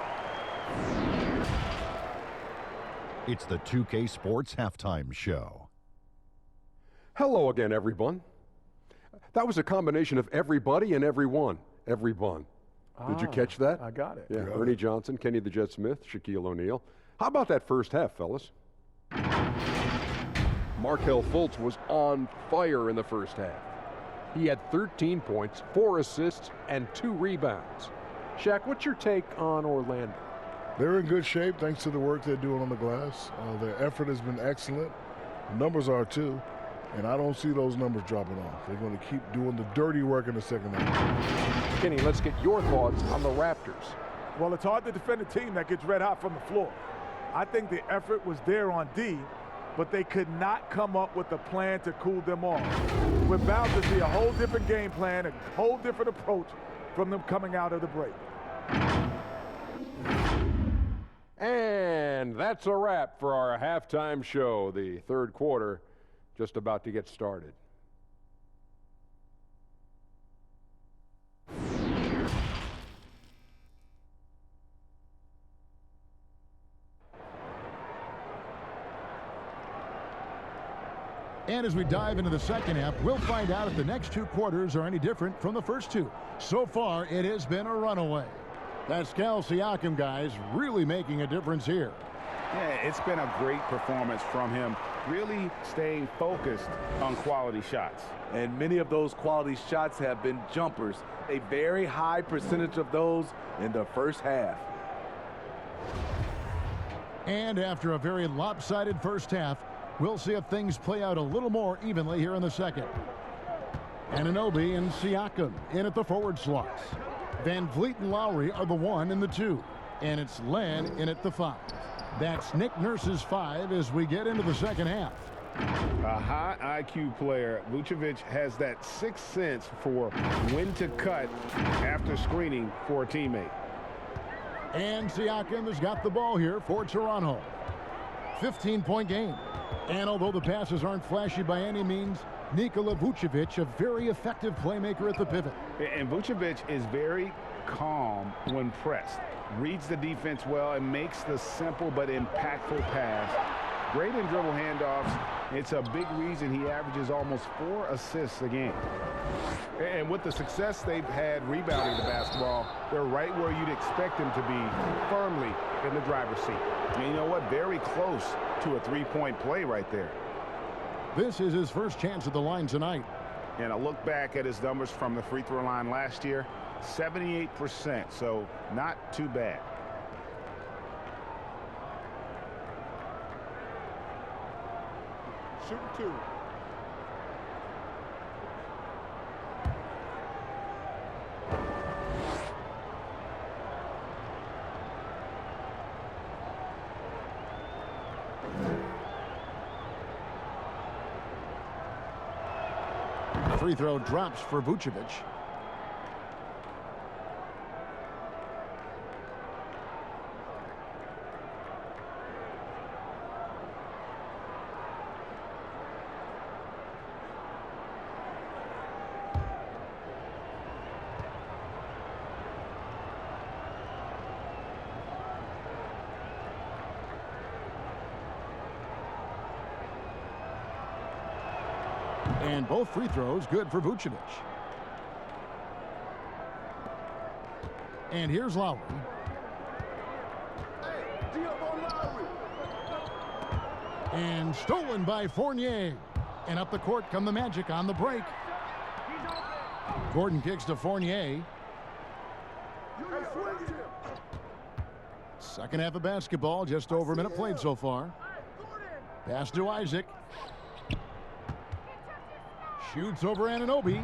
H: It's the 2K Sports Halftime Show.
I: Hello again, everyone. That was a combination of everybody and everyone. Everyone. Did you catch that?
C: I got it.
I: Yeah, Ernie Johnson, Kenny the Jet Smith, Shaquille O'Neal. How about that first half, fellas? Markelle Fultz was on fire in the first half. He had 13 points, 4 assists, and 2 rebounds. Shaq, what's your take on Orlando?
J: They're in good shape thanks to the work they're doing on the glass. Their effort has been excellent. The numbers are too. And I don't see those numbers dropping off. They're going to keep doing the dirty work in the second half.
I: Kenny, let's get your thoughts on the Raptors.
K: Well, it's hard to defend a team that gets red hot from the floor. I think the effort was there on D, but they could not come up with a plan to cool them off. We're bound to see a whole different game plan, a whole different approach from them coming out of the break.
I: And that's a wrap for our halftime show. The third quarter just about to get started.
A: And as we dive into the second half, we'll find out if the next 2 quarters are any different from the first 2. So far, it has been a runaway. Pascal Siakam, guys, really making a difference here.
D: Yeah, it's been a great performance from him, really staying focused on quality shots.
C: And many of those quality shots have been jumpers. A very high percentage of those in the first half.
A: And after a very lopsided first half, we'll see if things play out a little more evenly here in the second. Anunoby and Siakam in at the forward slots. Van Vliet and Lowry are the 1 and the 2. And it's Len in at the 5. That's Nick Nurse's 5 as we get into the second half.
G: A high IQ player, Vucevic has that sixth sense for when to cut after screening for a teammate.
A: And Siakam has got the ball here for Toronto. 15-point game. And although the passes aren't flashy by any means, Nikola Vucevic, a very effective playmaker at the pivot.
G: And Vucevic is very calm when pressed. Reads the defense well and makes the simple but impactful pass. Great in dribble handoffs. It's a big reason he averages almost 4 assists a game. And with the success they've had rebounding the basketball, they're right where you'd expect them to be, firmly in the driver's seat. And you know what? Very close to a 3-point play right there.
A: This is his first chance at the line tonight.
G: And a look back at his numbers from the free throw line last year, 78%, so not too bad.
K: Shooting 2.
A: Free throw drops for Vucevic. And both free throws good for Vucevic. And here's Lowry. And stolen by Fournier. And up the court come the Magic on the break. Gordon kicks to Fournier. Second half of basketball, just over a minute played so far. Pass to Isaac. Shoots over Anunoby.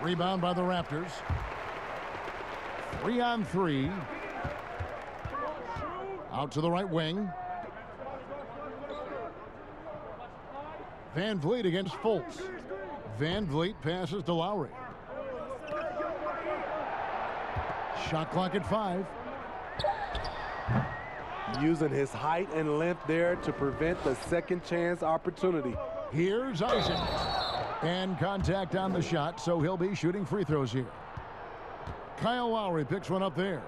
A: Rebound by the Raptors. 3-on-3. Out to the right wing. Van Vliet against Fultz. Van Vliet passes to Lowry. Shot clock at 5.
C: Using his height and length there to prevent the second chance opportunity.
A: Here's Isaac. And contact on the shot, so he'll be shooting free throws here. Kyle Lowry picks one up there.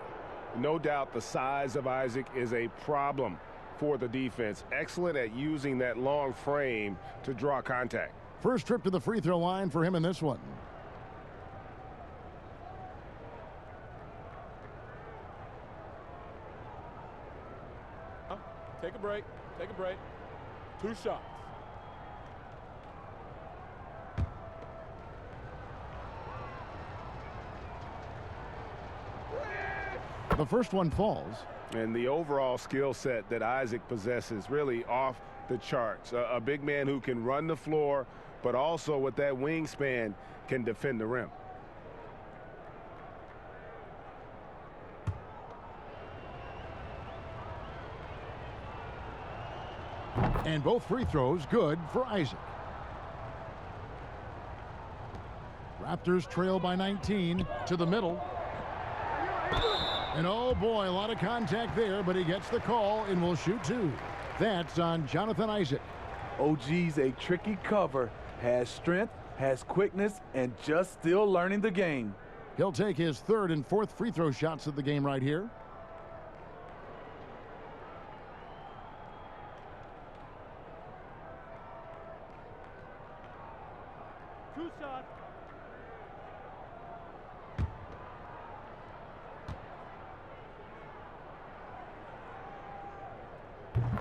G: No doubt the size of Isaac is a problem for the defense. Excellent at using that long frame to draw contact.
A: First trip to the free throw line for him in this one.
K: Take a break. Take a break. 2 shots.
A: The first one falls.
G: And the overall skill set that Isaac possesses really off the charts. A big man who can run the floor, but also with that wingspan can defend the rim.
A: And both free throws good for Isaac. Raptors trail by 19 to the middle. And oh boy, a lot of contact there, but he gets the call and will shoot two. That's on Jonathan Isaac.
C: OG's a tricky cover, has strength, has quickness, and just still learning the game.
A: He'll take his third and fourth free throw shots of the game right here.
L: Two shots.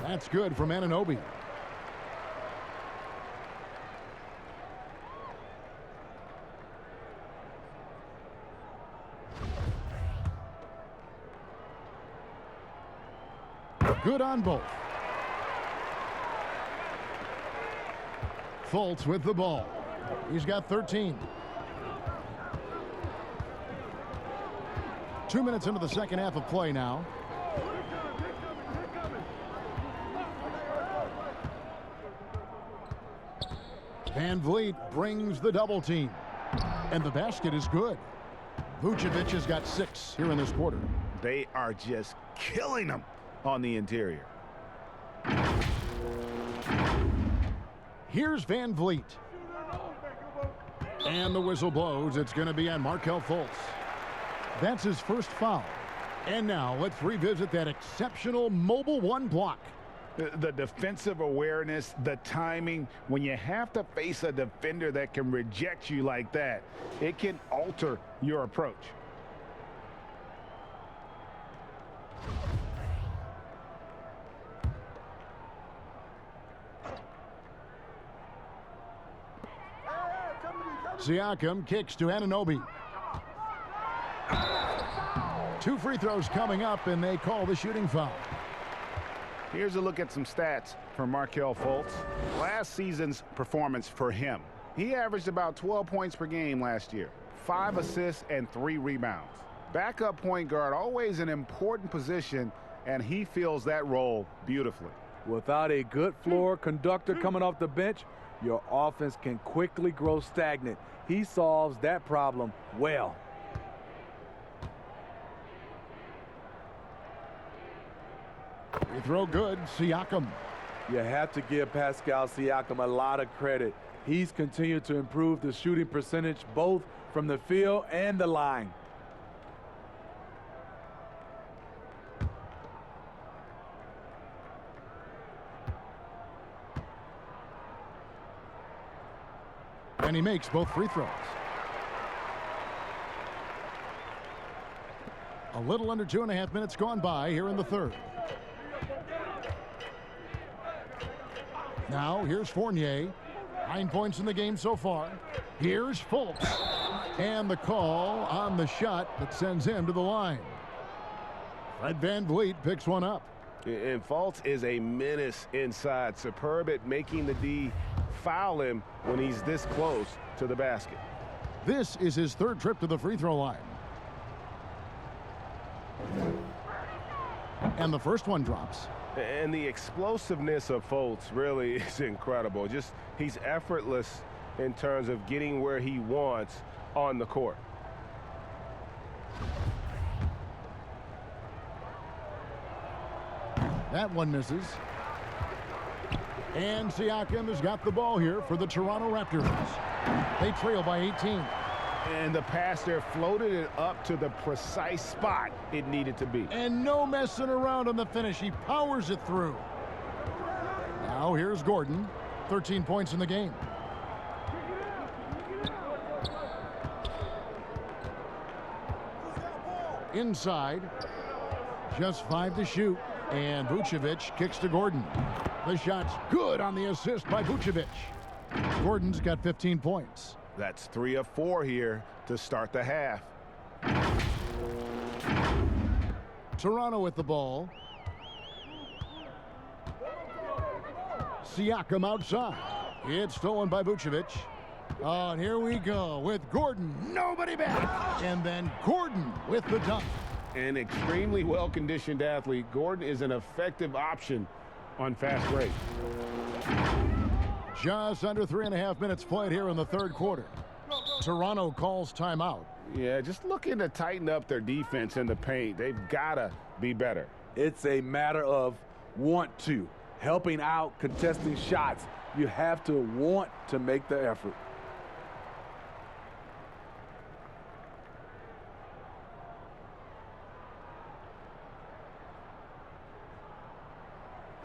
A: That's good from Anunoby. Good on both. Fultz with the ball. He's got 13. 2 minutes into the second half of play now. Van Vliet brings the double team. And the basket is good. Vucevic has got 6 here in this quarter.
D: They are just killing them on the interior.
A: Here's Van Vliet. And the whistle blows. It's going to be on Markelle Fultz. That's his first foul. And now let's revisit that exceptional mobile one block.
D: The defensive awareness, the timing, when you have to face a defender that can reject you like that, it can alter your approach.
A: Siakam kicks to Anunoby. 2 free throws coming up, and they call the shooting foul.
D: Here's a look at some stats for Markelle Fultz. Last season's performance for him. He averaged about 12 points per game last year, 5 assists and 3 rebounds. Backup point guard, always an important position, and he fills that role beautifully.
C: Without a good floor conductor coming off the bench, your offense can quickly grow stagnant. He solves that problem well.
A: Free throw good, Siakam.
C: You have to give Pascal Siakam a lot of credit. He's continued to improve the shooting percentage both from the field and the line.
A: And he makes both free throws. A little under 2.5 minutes gone by here in the third. Now here's Fournier. 9 points in the game so far. Here's Fultz. And the call on the shot that sends him to the line. Fred Van Vliet picks one up.
G: And Fultz is a menace inside. Superb at making the D foul him when he's this close to the basket.
A: This is his third trip to the free throw line. And the first one drops.
G: And the explosiveness of Fultz really is incredible. Just he's effortless in terms of getting where he wants on the court.
A: That one misses. And Siakam has got the ball here for the Toronto Raptors. They trail by 18.
D: And the pass there floated it up to the precise spot it needed to be.
A: And no messing around on the finish. He powers it through. Now here's Gordon. 13 points in the game. Inside. Just 5 to shoot. And Vucevic kicks to Gordon. The shot's good on the assist by Vucevic. Gordon's got 15 points.
D: That's 3 of 4 here to start the half.
A: Toronto with the ball. Siakam outside. It's stolen by Vucevic. Oh, and here we go with Gordon. Nobody back. And then Gordon with the dunk.
G: An extremely well-conditioned athlete. Gordon is an effective option on fast break.
A: Just under 3.5 minutes played here in the third quarter. Toronto calls timeout.
G: Yeah, just looking to tighten up their defense in the paint. They've got to be better.
C: It's a matter of want to. Helping out, contesting shots. You have to want to make the effort.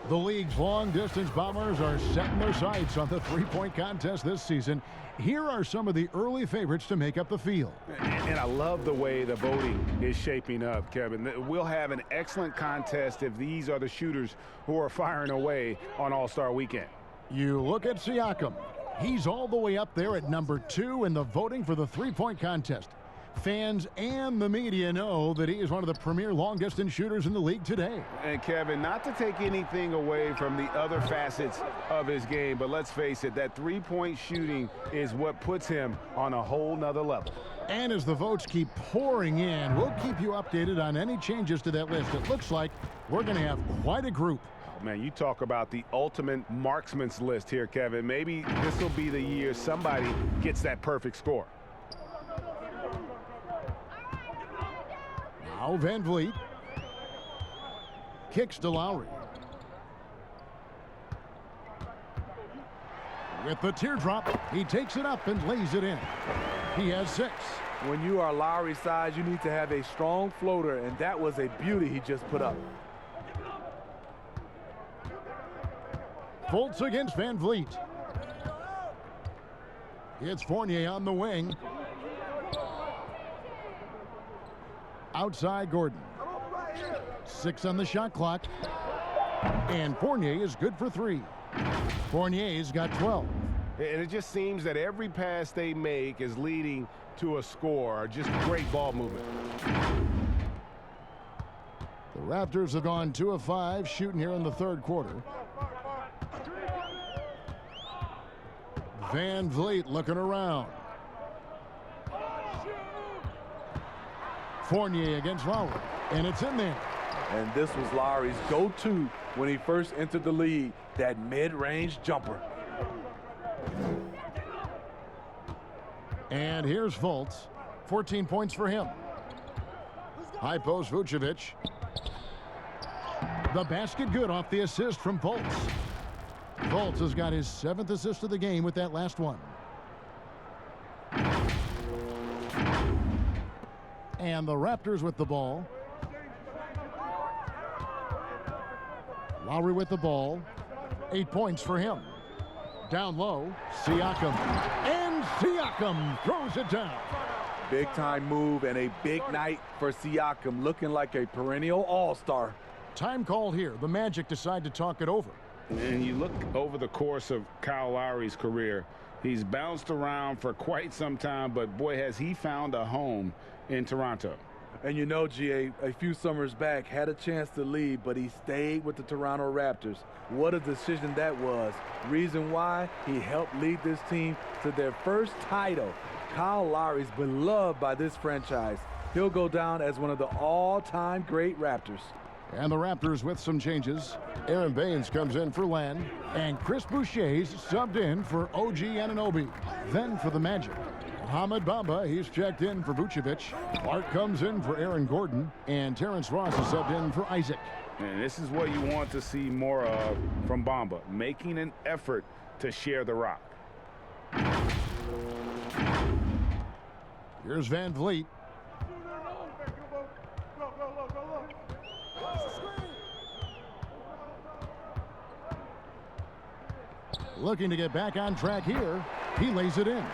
A: The league's long-distance bombers are setting their sights on the three-point contest this season. Here are some of the early favorites to make up the field.
G: And I love the way the voting is shaping up, Kevin. We'll have an excellent contest if these are the shooters who are firing away on All-Star Weekend.
A: You look at Siakam. He's all the way up there at number 2 in the voting for the three-point contest. Fans and the media know that he is one of the premier long-distance shooters in the league today.
G: And Kevin, not to take anything away from the other facets of his game, but let's face it, that three-point shooting is what puts him on a whole nother level.
A: And as the votes keep pouring in, we'll keep you updated on any changes to that list. It looks like we're going to have quite a group.
G: Man, you talk about the ultimate marksman's list here, Kevin. Maybe this will be the year somebody gets that perfect score.
A: Now Van Vliet kicks to Lowry. With the teardrop, he takes it up and lays it in. He has 6.
C: When you are Lowry's size, you need to have a strong floater, and that was a beauty he just put up.
A: Fultz against Van Vliet. It's Fournier on the wing. Outside Gordon. 6 on the shot clock. And Fournier is good for 3. Fournier's got 12.
G: And it just seems that every pass they make is leading to a score. Just great ball movement.
A: The Raptors have gone 2 of 5 shooting here in the third quarter. Van Vliet looking around. Fournier against Lowry, and it's in there.
C: And this was Lowry's go-to when he first entered the league, that mid-range jumper.
A: And here's Fultz, 14 points for him. High post Vucevic. The basket good off the assist from Fultz. Fultz has got his 7th assist of the game with that last one. And the Raptors with the ball. Lowry with the ball. 8 points for him. Down low, Siakam. And Siakam throws it down.
C: Big time move and a big night for Siakam, looking like a perennial all-star.
A: Time called here. The Magic decide to talk it over.
G: And you look over the course of Kyle Lowry's career, he's bounced around for quite some time, but boy, has he found a home in Toronto.
C: And you know, GA, a few summers back, had a chance to leave, but he stayed with the Toronto Raptors. What a decision that was. Reason why? He helped lead this team to their first title. Kyle Lowry's beloved by this franchise. He'll go down as one of the all-time great Raptors.
A: And the Raptors with some changes. Aaron Baines comes in for Len, and Chris Boucher's subbed in for OG Anunoby. Then for the Magic, Mohamed Bamba, he's checked in for Vucevic. Clark comes in for Aaron Gordon, and Terrence Ross is subbed in for Isaac.
G: And this is what you want to see more of from Bamba, making an effort to share the rock.
A: Here's Van Vliet. Looking to get back on track here. He lays it in.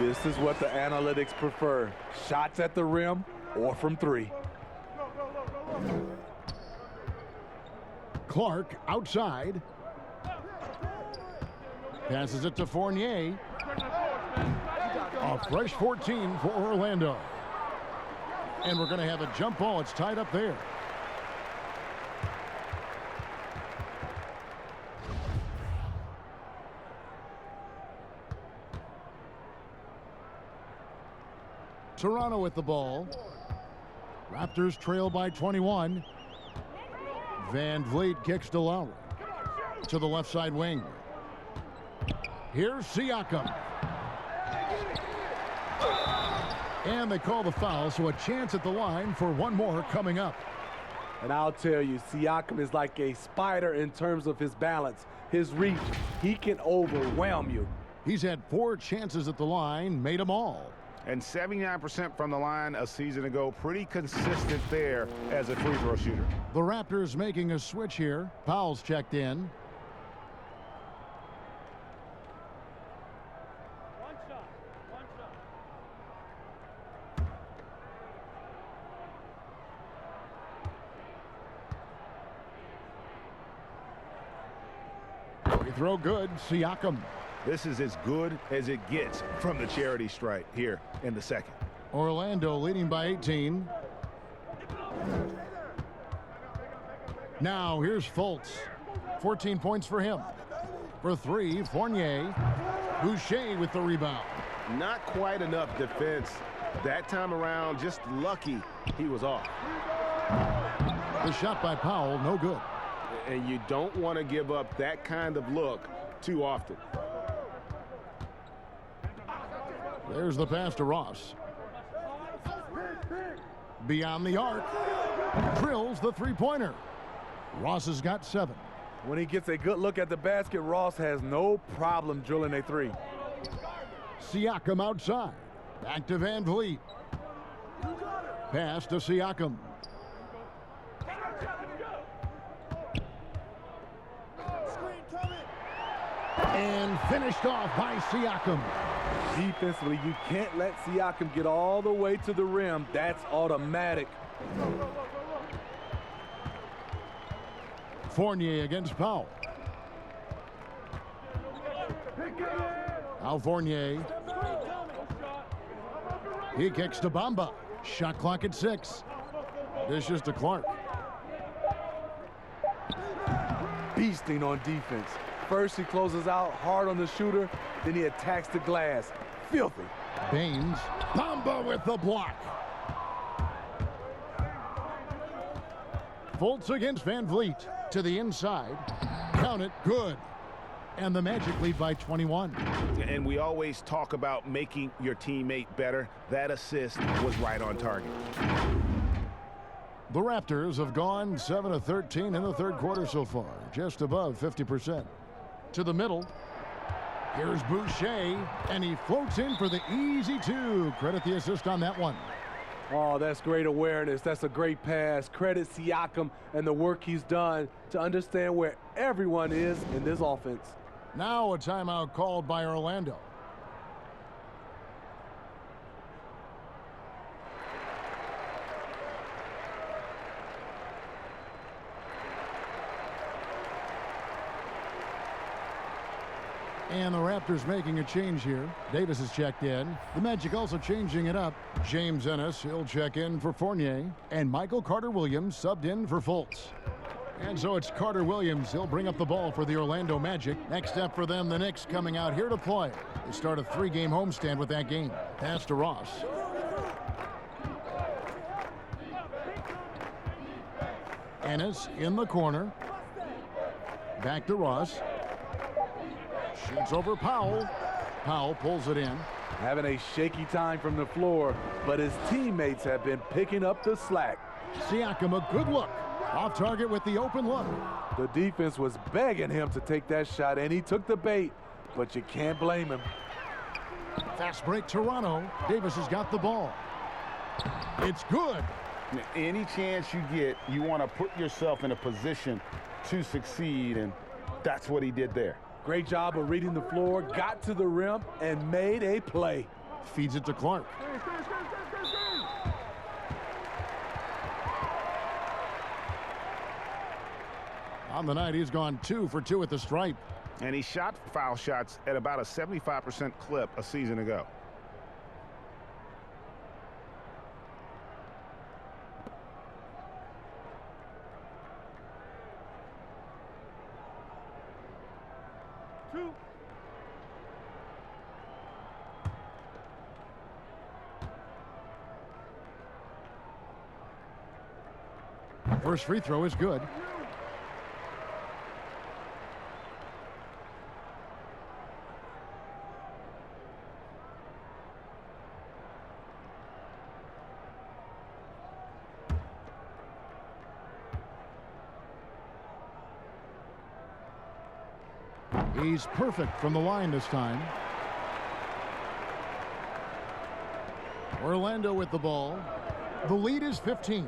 C: This is what the analytics prefer. Shots at the rim or from 3.
A: Clark outside. Passes it to Fournier. A fresh 14 for Orlando. And we're going to have a jump ball. It's tied up there. Toronto with the ball. Raptors trail by 21. Van Vliet kicks to Lowry. To the left side wing. Here's Siakam. And they call the foul, so a chance at the line for one more coming up.
C: And I'll tell you, Siakam is like a spider in terms of his balance, his reach. He can overwhelm you.
A: He's had 4 chances at the line, made them all.
D: And 79% from the line a season ago. Pretty consistent there as a free throw shooter.
A: The Raptors making a switch here. Powell's checked in.
L: One shot. One shot.
A: Free throw good. Siakam.
D: This is as good as it gets from the charity stripe here in the second.
A: Orlando leading by 18. Now here's Fultz. 14 points for him. For 3, Fournier. Boucher with the rebound.
G: Not quite enough defense. That time around, just lucky he was off.
A: The shot by Powell, no good.
G: And you don't want to give up that kind of look too often.
A: There's the pass to Ross. Beyond the arc. Drills the three-pointer. Ross has got 7.
C: When he gets a good look at the basket, Ross has no problem drilling a 3.
A: Siakam outside. Back to Van Vliet. Pass to Siakam. And finished off by Siakam.
C: Defensively, you can't let Siakam get all the way to the rim. That's automatic.
A: Fournier against Powell. Now Fournier. He kicks to Bamba. Shot clock at 6. Dishes to Clark.
C: Beasting on defense. First, he closes out hard on the shooter. Then he attacks the glass. Filthy.
A: Baines. Bamba with the block. Fultz against Van Vliet. To the inside. Count it. Good. And the Magic lead by 21.
D: And we always talk about making your teammate better. That assist was right on target.
A: The Raptors have gone 7 of 13 in the third quarter so far. Just above 50%. To the middle. Here's Boucher, and he floats in for the easy 2. Credit the assist on that one.
C: Oh, that's great awareness. That's a great pass. Credit Siakam and the work he's done to understand where everyone is in this offense.
A: Now a timeout called by Orlando. And the Raptors making a change here. Davis is checked in. The Magic also changing it up. James Ennis, he'll check in for Fournier. And Michael Carter-Williams subbed in for Fultz. And so it's Carter-Williams. He'll bring up the ball for the Orlando Magic. Next up for them, the Knicks coming out here to play. They start a 3-game homestand with that game. Pass to Ross. Ennis in the corner. Back to Ross. Shoots over Powell. Powell pulls it in.
C: Having a shaky time from the floor, but his teammates have been picking up the slack.
A: Siakam, a good look. Off target with the open look.
C: The defense was begging him to take that shot, and he took the bait, but you can't blame him.
A: Fast break, Toronto. Davis has got the ball. It's good.
D: Any chance you get, you want to put yourself in a position to succeed, and that's what he did there.
C: Great job of reading the floor, got to the rim, and made a play.
A: Feeds it to Clark. On the night, he's gone 2 for 2 at the stripe.
D: And he shot foul shots at about a 75% clip a season ago.
A: First free throw is good. He's perfect from the line this time. Orlando with the ball. The lead is 15.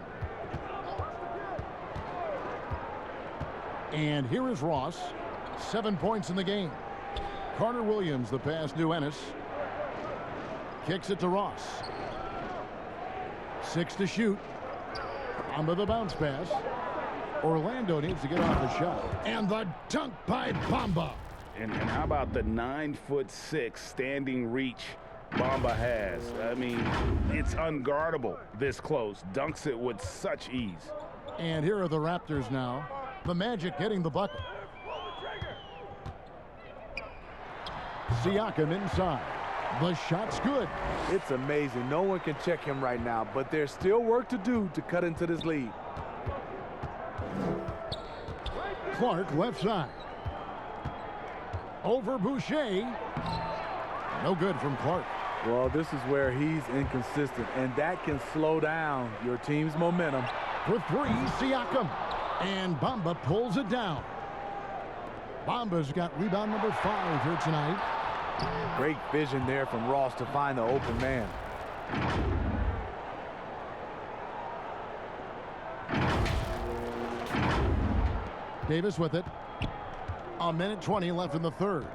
A: And here is Ross. 7 points in the game. Carter Williams, the pass to Ennis. Kicks it to Ross. 6 to shoot. Onto the bounce pass. Orlando needs to get off the shot. And the dunk by Bamba.
D: And how about the 9'6" standing reach Bamba has? I mean, it's unguardable this close. Dunks it with such ease.
A: And here are the Raptors now. The Magic getting the bucket. Siakam inside. The shot's good.
C: It's amazing. No one can check him right now, but there's still work to do to cut into this lead.
A: Clark left side. Over Boucher. No good from Clark.
C: Well, this is where he's inconsistent, and that can slow down your team's momentum.
A: For three, Siakam. And Bamba pulls it down. Bamba's got rebound number 5 here tonight.
C: Great vision there from Ross to find the open man.
A: Davis with it. 1:20 left in the third.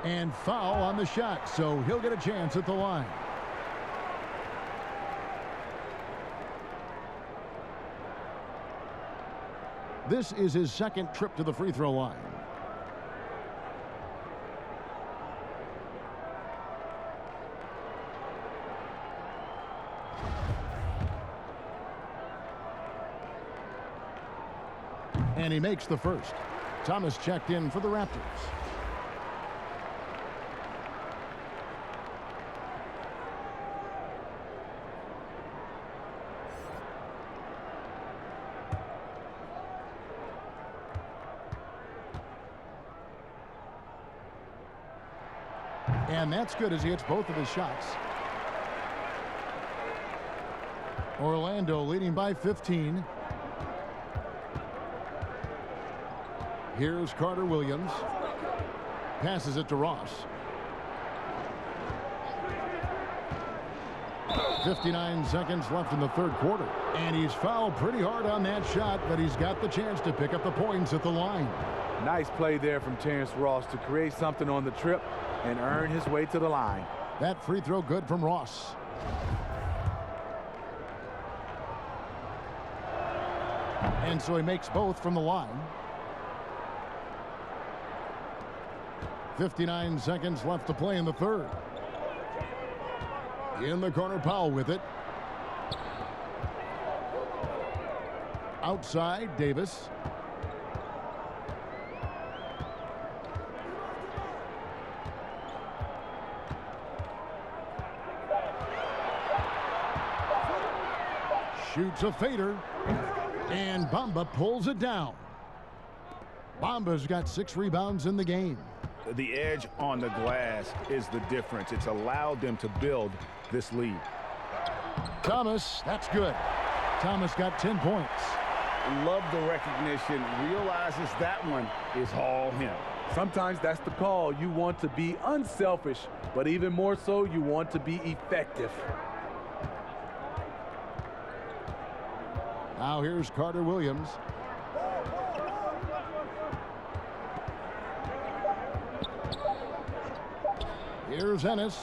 A: And foul on the shot, so he'll get a chance at the line. This is his second trip to the free throw line. And he makes the first. Thomas checked in for the Raptors. And that's good as he hits both of his shots. Orlando leading by 15. Here's Carter Williams. Passes it to Ross. 59 seconds left in the third quarter. And he's fouled pretty hard on that shot, but he's got the chance to pick up the points at the line.
C: Nice play there from Terrence Ross to create something on the trip and earn his way to the line.
A: That free throw good from Ross. And so he makes both from the line. 59 seconds left to play in the third. In the corner, Powell with it. Outside, Davis. Shoots a fader. And Bamba pulls it down. Bamba's got 6 rebounds in the game.
D: The edge on the glass is the difference. It's allowed them to build this lead.
A: Thomas, that's good. Thomas got 10 points.
D: Love the recognition. Realizes that one is all him.
C: Sometimes that's the call. You want to be unselfish, but even more so, you want to be effective.
A: Now here's Carter Williams. Here's Ennis.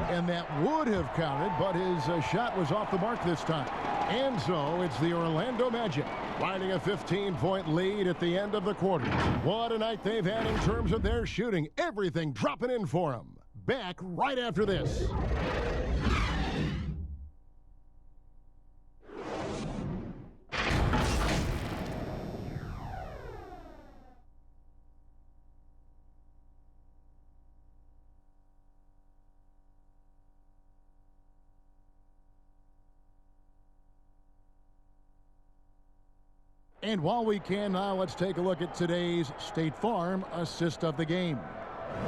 A: And that would have counted, but his shot was off the mark this time. And so it's the Orlando Magic finding a 15-point lead at the end of the quarter. What a night they've had in terms of their shooting. Everything dropping in for them. Back right after this. And while we can now, let's take a look at today's State Farm assist of the game.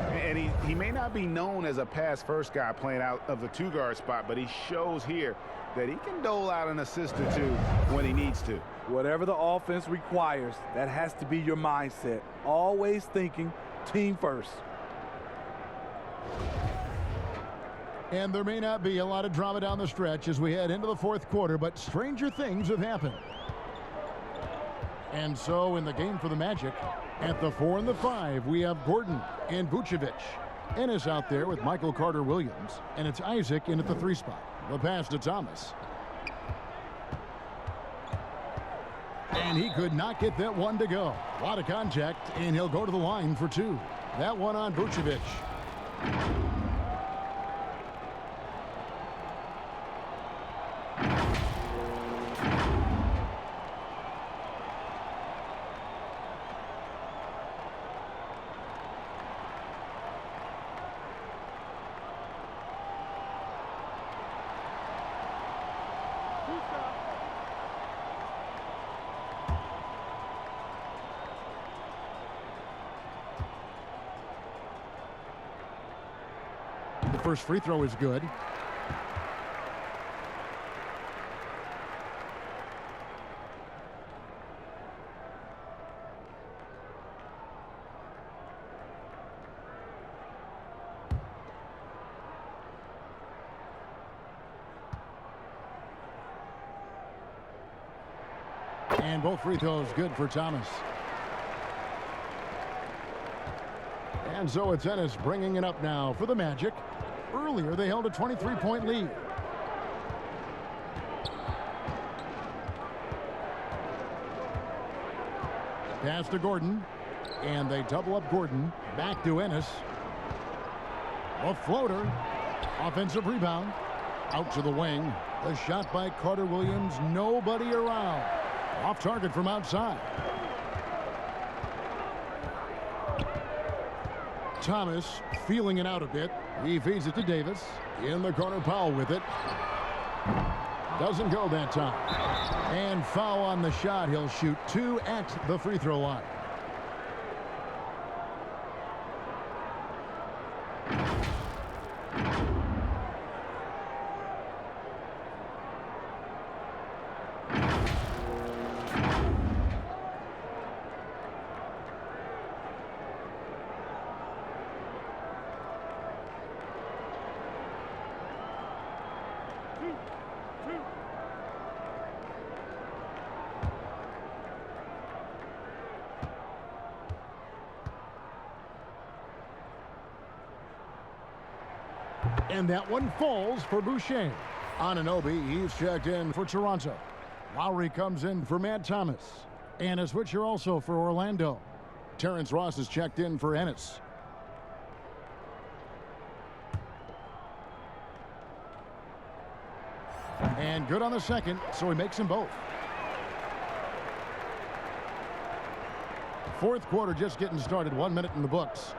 D: And he may not be known as a pass-first guy playing out of the two-guard spot, but he shows here that he can dole out an assist or two when he needs to.
C: Whatever the offense requires, that has to be your mindset. Always thinking team first.
A: And there may not be a lot of drama down the stretch as we head into the fourth quarter, but stranger things have happened. And so in the game for the Magic, at the 4 and the 5, we have Gordon and Vucevic. Ennis out there with Michael Carter-Williams, and it's Isaac in at the 3 spot. The pass to Thomas. And he could not get that one to go. A lot of contact, and he'll go to the line for 2. That one on Vucevic. The first free throw is good. And both free throws good for Thomas. And so it's Ennis bringing it up now for the Magic. Earlier, they held a 23-point lead. Pass to Gordon. And they double up Gordon. Back to Ennis. A floater. Offensive rebound. Out to the wing. The shot by Carter-Williams. Nobody around. Off target from outside. Thomas feeling it out a bit. He feeds it to Davis. In the corner, Powell with it. Doesn't go that time. And foul on the shot. He'll shoot 2 at the free throw line. And that one falls for Boucher. Anunoby, he's checked in for Toronto. Lowry comes in for Matt Thomas. And a switcher also for Orlando. Terrence Ross is checked in for Ennis. And good on the second, so he makes them both. Fourth quarter just getting started. 1 minute in the books.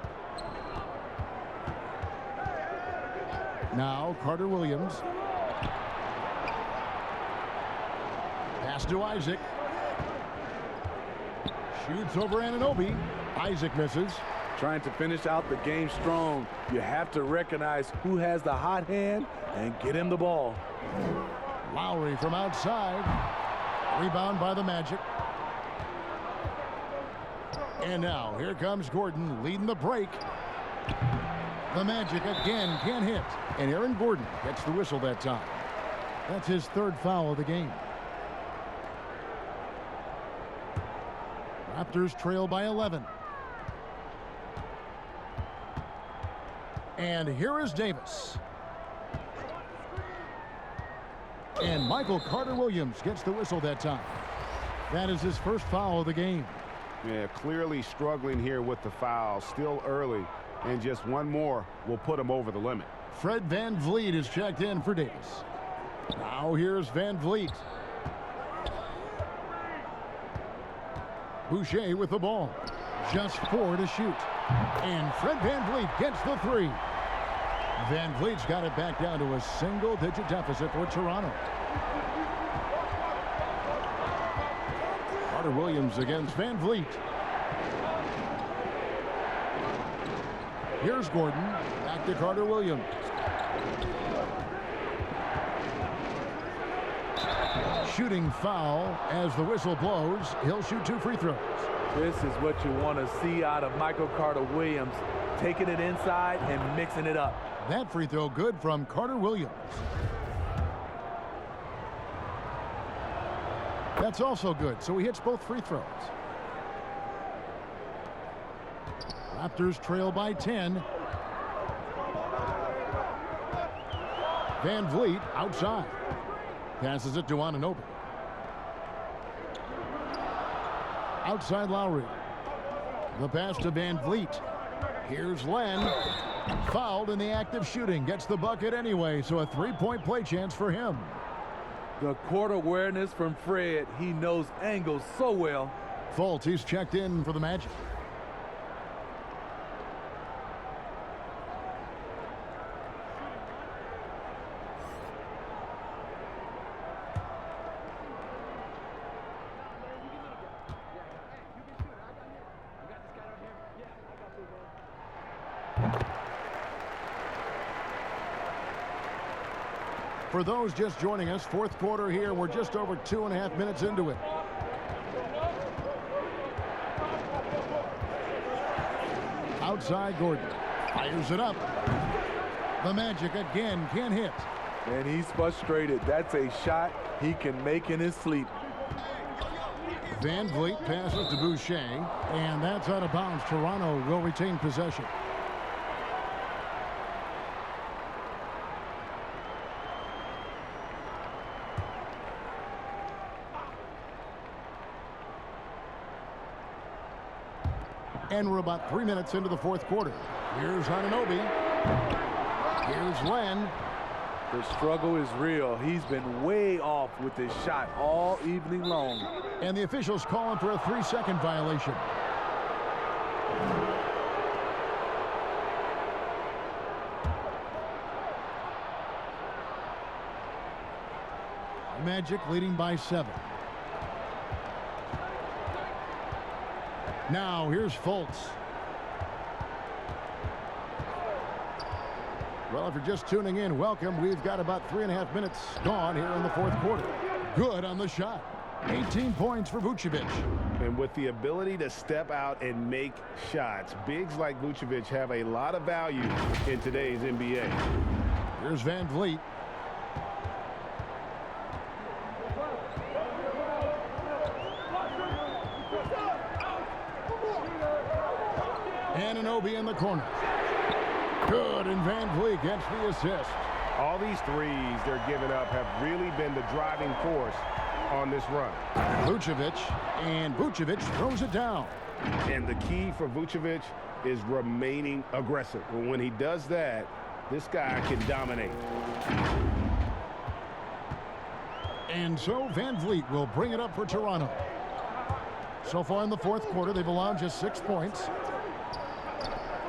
A: Now Carter-Williams. Pass to Isaac. Shoots over Anunoby. Isaac misses.
C: Trying to finish out the game strong. You have to recognize who has the hot hand and get him the ball.
A: Lowry from outside. Rebound by the Magic. And now here comes Gordon leading the break. The Magic again can't hit. And Aaron Gordon gets the whistle that time. That's his 3rd foul of the game. Raptors trail by 11. And here is Davis. And Michael Carter-Williams gets the whistle that time. That is his 1st foul of the game.
G: Yeah, clearly struggling here with the foul. Still early. And just one more will put him over the limit.
A: Fred VanVleet is checked in for Davis. Now here's VanVleet. Boucher with the ball. Just 4 to shoot. And Fred VanVleet gets the 3. VanVleet's got it back down to a single-digit deficit for Toronto. Carter Williams against Van Vliet. Here's Gordon. Back to Carter Williams. Shooting foul as the whistle blows. He'll shoot 2 free throws.
C: This is what you want to see out of Michael Carter Williams, taking it inside and mixing it up.
A: That free throw good from Carter Williams. That's also good, so he hits both free throws. Raptors trail by 10. Van Vliet outside. Passes it to Anunoby. Outside Lowry. The pass to Van Vliet. Here's Len. Fouled in the act of shooting. Gets the bucket anyway, so a 3-point play chance for him.
C: The court awareness from Fred. He knows angles so well.
A: Fultz, he's checked in for the Magic. For those just joining us, fourth quarter here. We're just over 2.5 minutes into it. Outside Gordon. Fires it up. The Magic again can't hit.
C: And he's frustrated. That's a shot he can make in his sleep.
A: Van Vliet passes to Boucher, and that's out of bounds. Toronto will retain possession. And we're about 3 minutes into the fourth quarter. Here's Anunoby. Here's Len.
C: The struggle is real. He's been way off with his shot all evening long.
A: And the officials calling for a 3-second violation. Magic leading by 7. Now here's Fultz. Well, if you're just tuning in, welcome. We've got about 3.5 minutes gone here in the fourth quarter. Good on the shot. 18 points for Vucevic.
G: And with the ability to step out and make shots, bigs like Vucevic have a lot of value in today's NBA.
A: Here's Van Vliet. Anunoby in the corner. Good, and Van Vliet gets the assist.
G: All these threes they're giving up have really been the driving force on this run.
A: Vucevic, and Vucevic throws it down.
G: And the key for Vucevic is remaining aggressive. When he does that, this guy can dominate.
A: And so Van Vliet will bring it up for Toronto. So far in the fourth quarter, they've allowed just 6 points.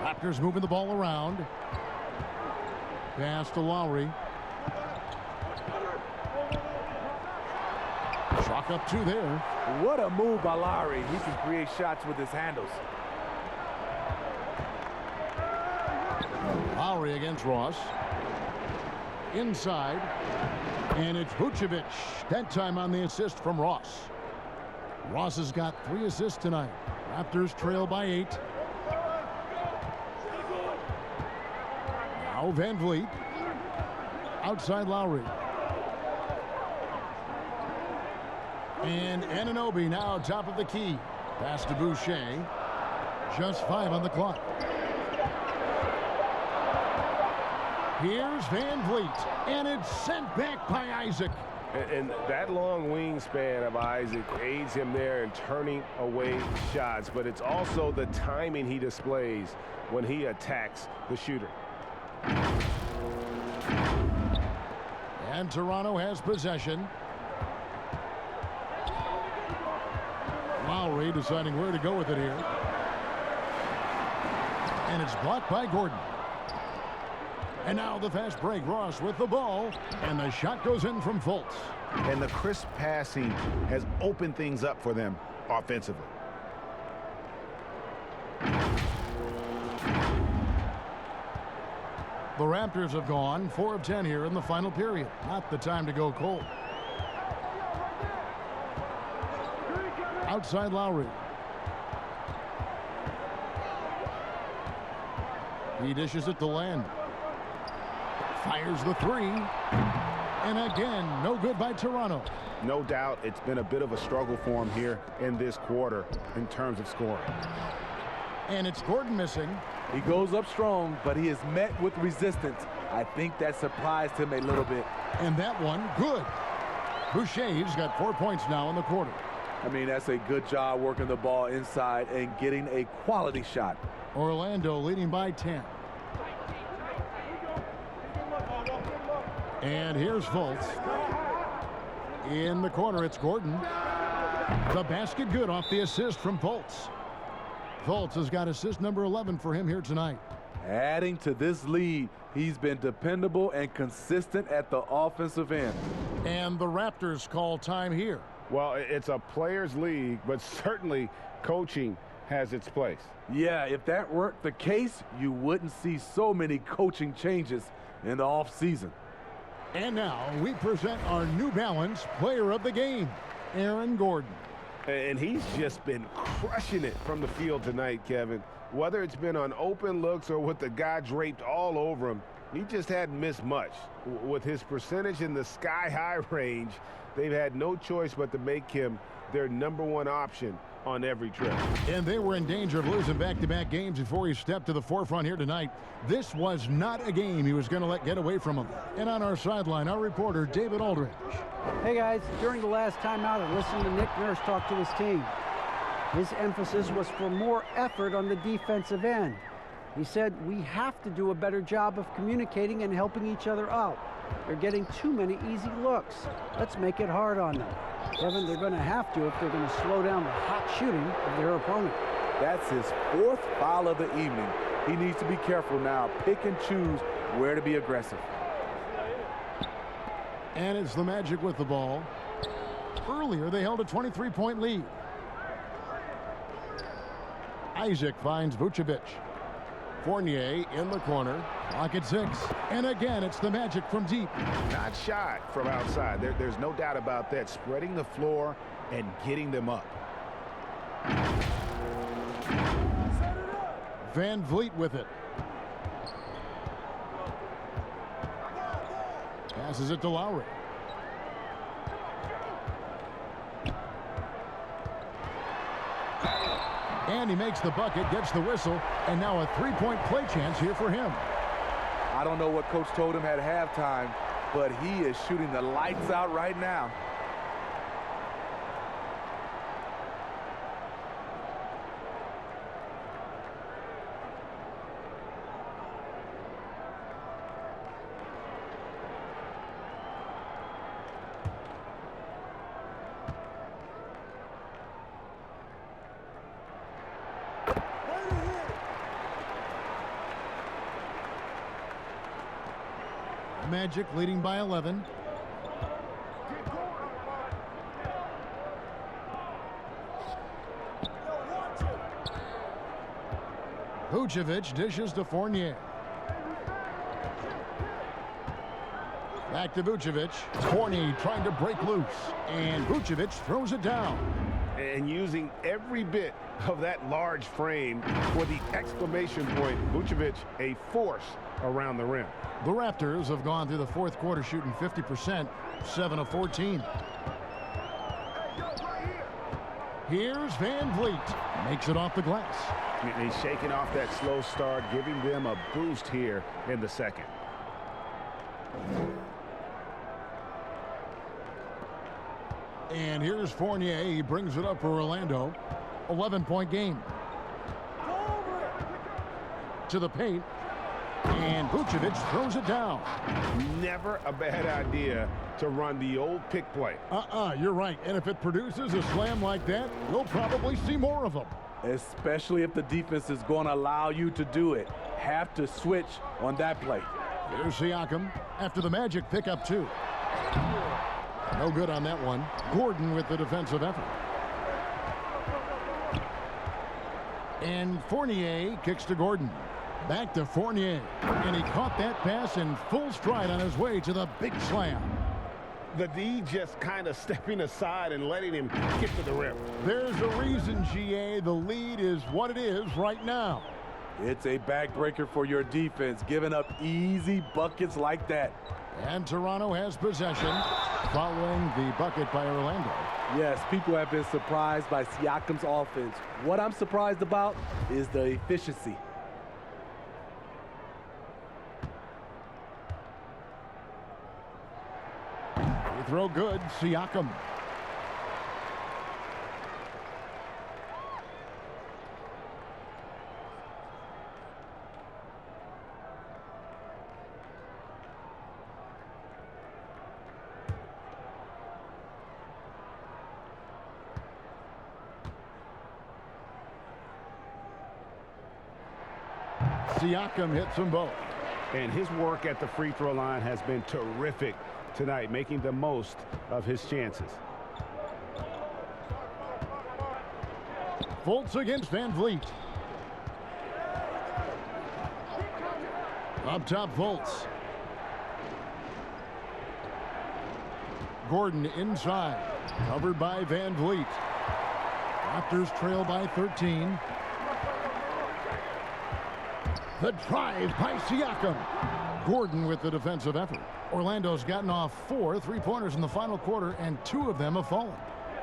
A: Raptors moving the ball around. Pass to Lowry. Chalk up 2 there.
C: What a move by Lowry. He can create shots with his handles.
A: Lowry against Ross. Inside. And it's Vucevic. That time on the assist from Ross. Ross has got 3 assists tonight. Raptors trail by 8. Now Van Vliet. Outside Lowry. And Anunoby now top of the key. Pass to Boucher. Just 5 on the clock. Here's Van Vliet. And it's sent back by Isaac.
G: And that long wingspan of Isaac aids him there in turning away shots. But it's also the timing he displays when he attacks the shooter.
A: And Toronto has possession. Lowry deciding where to go with it here. And it's blocked by Gordon. And now the fast break. Ross with the ball. And the shot goes in from Fultz.
B: And the crisp passing has opened things up for them.
G: offensively.
A: The Raptors have gone 4 of 10 here in the final period. Not the time to go cold. Outside Lowry. He dishes it to Land. Fires the three. And again, no good by Toronto.
G: No doubt it's been a bit of a struggle for him here in this quarter in terms of scoring.
A: And it's Gordon missing.
C: He goes up strong, but he is met with resistance. I think that surprised him a little bit.
A: And that one, good. Boucher's got 4 points now in the quarter.
C: I mean, that's a good job working the ball inside and getting a quality shot.
A: Orlando leading by 10. And here's Fultz. In the corner, it's Gordon. The basket good off the assist from Fultz. Fultz has got assist number 11 for him here tonight.
C: Adding to this lead, he's been dependable and consistent at the offensive end.
A: And the Raptors call time here.
G: Well, it's a players' league, but certainly coaching has its place.
C: Yeah, if that weren't the case, you wouldn't see so many coaching changes in the offseason.
A: And now we present our New Balance player of the game, Aaron Gordon.
G: And he's just been crushing it from the field tonight, Kevin. Whether it's been on open looks or with the guy draped all over him, he just hadn't missed much. With his percentage in the sky-high range, they've had no choice but to make him their #1 option on every trip.
A: And they were in danger of losing back-to-back games before he stepped to the forefront here tonight. This was not a game he was going to let get away from him. And on our sideline, our reporter, David Aldridge.
E: Hey guys, during the last timeout, I listened to Nick Nurse talk to his team. His emphasis was for more effort on the defensive end. He said, we have to do a better job of communicating and helping each other out. They're getting too many easy looks. Let's make it hard on them. Kevin, they're going to have to if they're going to slow down the hot shooting of their opponent.
C: That's his 4th foul of the evening. He needs to be careful now. Pick and choose where to be aggressive.
A: And it's the Magic with the ball. Earlier, they held a 23-point lead. Isaac finds Vucevic. Fournier in the corner. Clock at 6. And again, it's the Magic from deep.
G: Not shot from outside. There's no doubt about that. Spreading the floor and getting them up.
A: Van Vliet with it. Passes it to Lowry. And he makes the bucket, gets the whistle, and now a three-point play chance here for him.
C: I don't know what Coach told him at halftime, but he is shooting the lights out right now.
A: Magic leading by 11. Vucevic dishes to Fournier. Back to Vucevic. Fournier trying to break loose. And Vucevic throws it down.
G: And using every bit of that large frame for the exclamation point. Vucevic, a force around the rim.
A: The Raptors have gone through the fourth quarter shooting 50%, 7 of 14. Here's Van Vliet. Makes it off the glass.
G: He's shaking off that slow start, giving them a boost here in the second.
A: And here's Fournier. He brings it up for Orlando. 11-point game. To the paint. And Vucevic throws it down.
G: Never a bad idea to run the old pick play.
A: You're right. And if it produces a slam like that, we'll probably see more of them.
C: Especially if the defense is going to allow you to do it. Have to switch on that play.
A: Here's Siakam after the Magic pick up 2. No good on that one. Gordon with the defensive effort. And Fournier kicks to Gordon. Back to Fournier. And he caught that pass in full stride on his way to the big slam.
G: The D just kind of stepping aside and letting him get to the rim.
A: There's a reason, GA. The lead is what it is right now.
C: It's a backbreaker for your defense, giving up easy buckets like that.
A: And Toronto has possession following the bucket by Orlando.
C: Yes, people have been surprised by Siakam's offense. What I'm surprised about is the efficiency.
A: Free throw good, Siakam. Siakam hits them both.
G: And his work at the free throw line has been terrific tonight, making the most of his chances.
A: Fultz against Van Vliet. Up top, Fultz. Gordon inside. Covered by Van Vliet. Raptors trail by 13. The drive by Siakam. Gordon with the defensive effort. Orlando's gotten off 4 3-pointers in the final quarter, and 2 of them have fallen.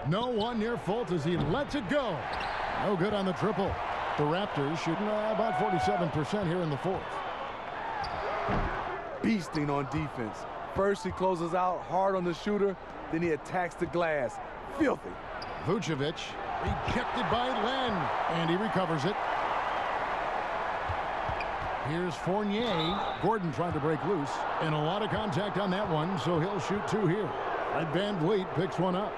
A: No one near Fultz as he lets it go. No good on the triple. The Raptors shooting about 47% here in the fourth.
C: Beasting on defense. First he closes out hard on the shooter, then he attacks the glass. Filthy.
A: Vucevic rejected by Len, and he recovers it. Here's Fournier. Gordon trying to break loose, and a lot of contact on that one, so he'll shoot 2 here. And Van Vliet picks one up.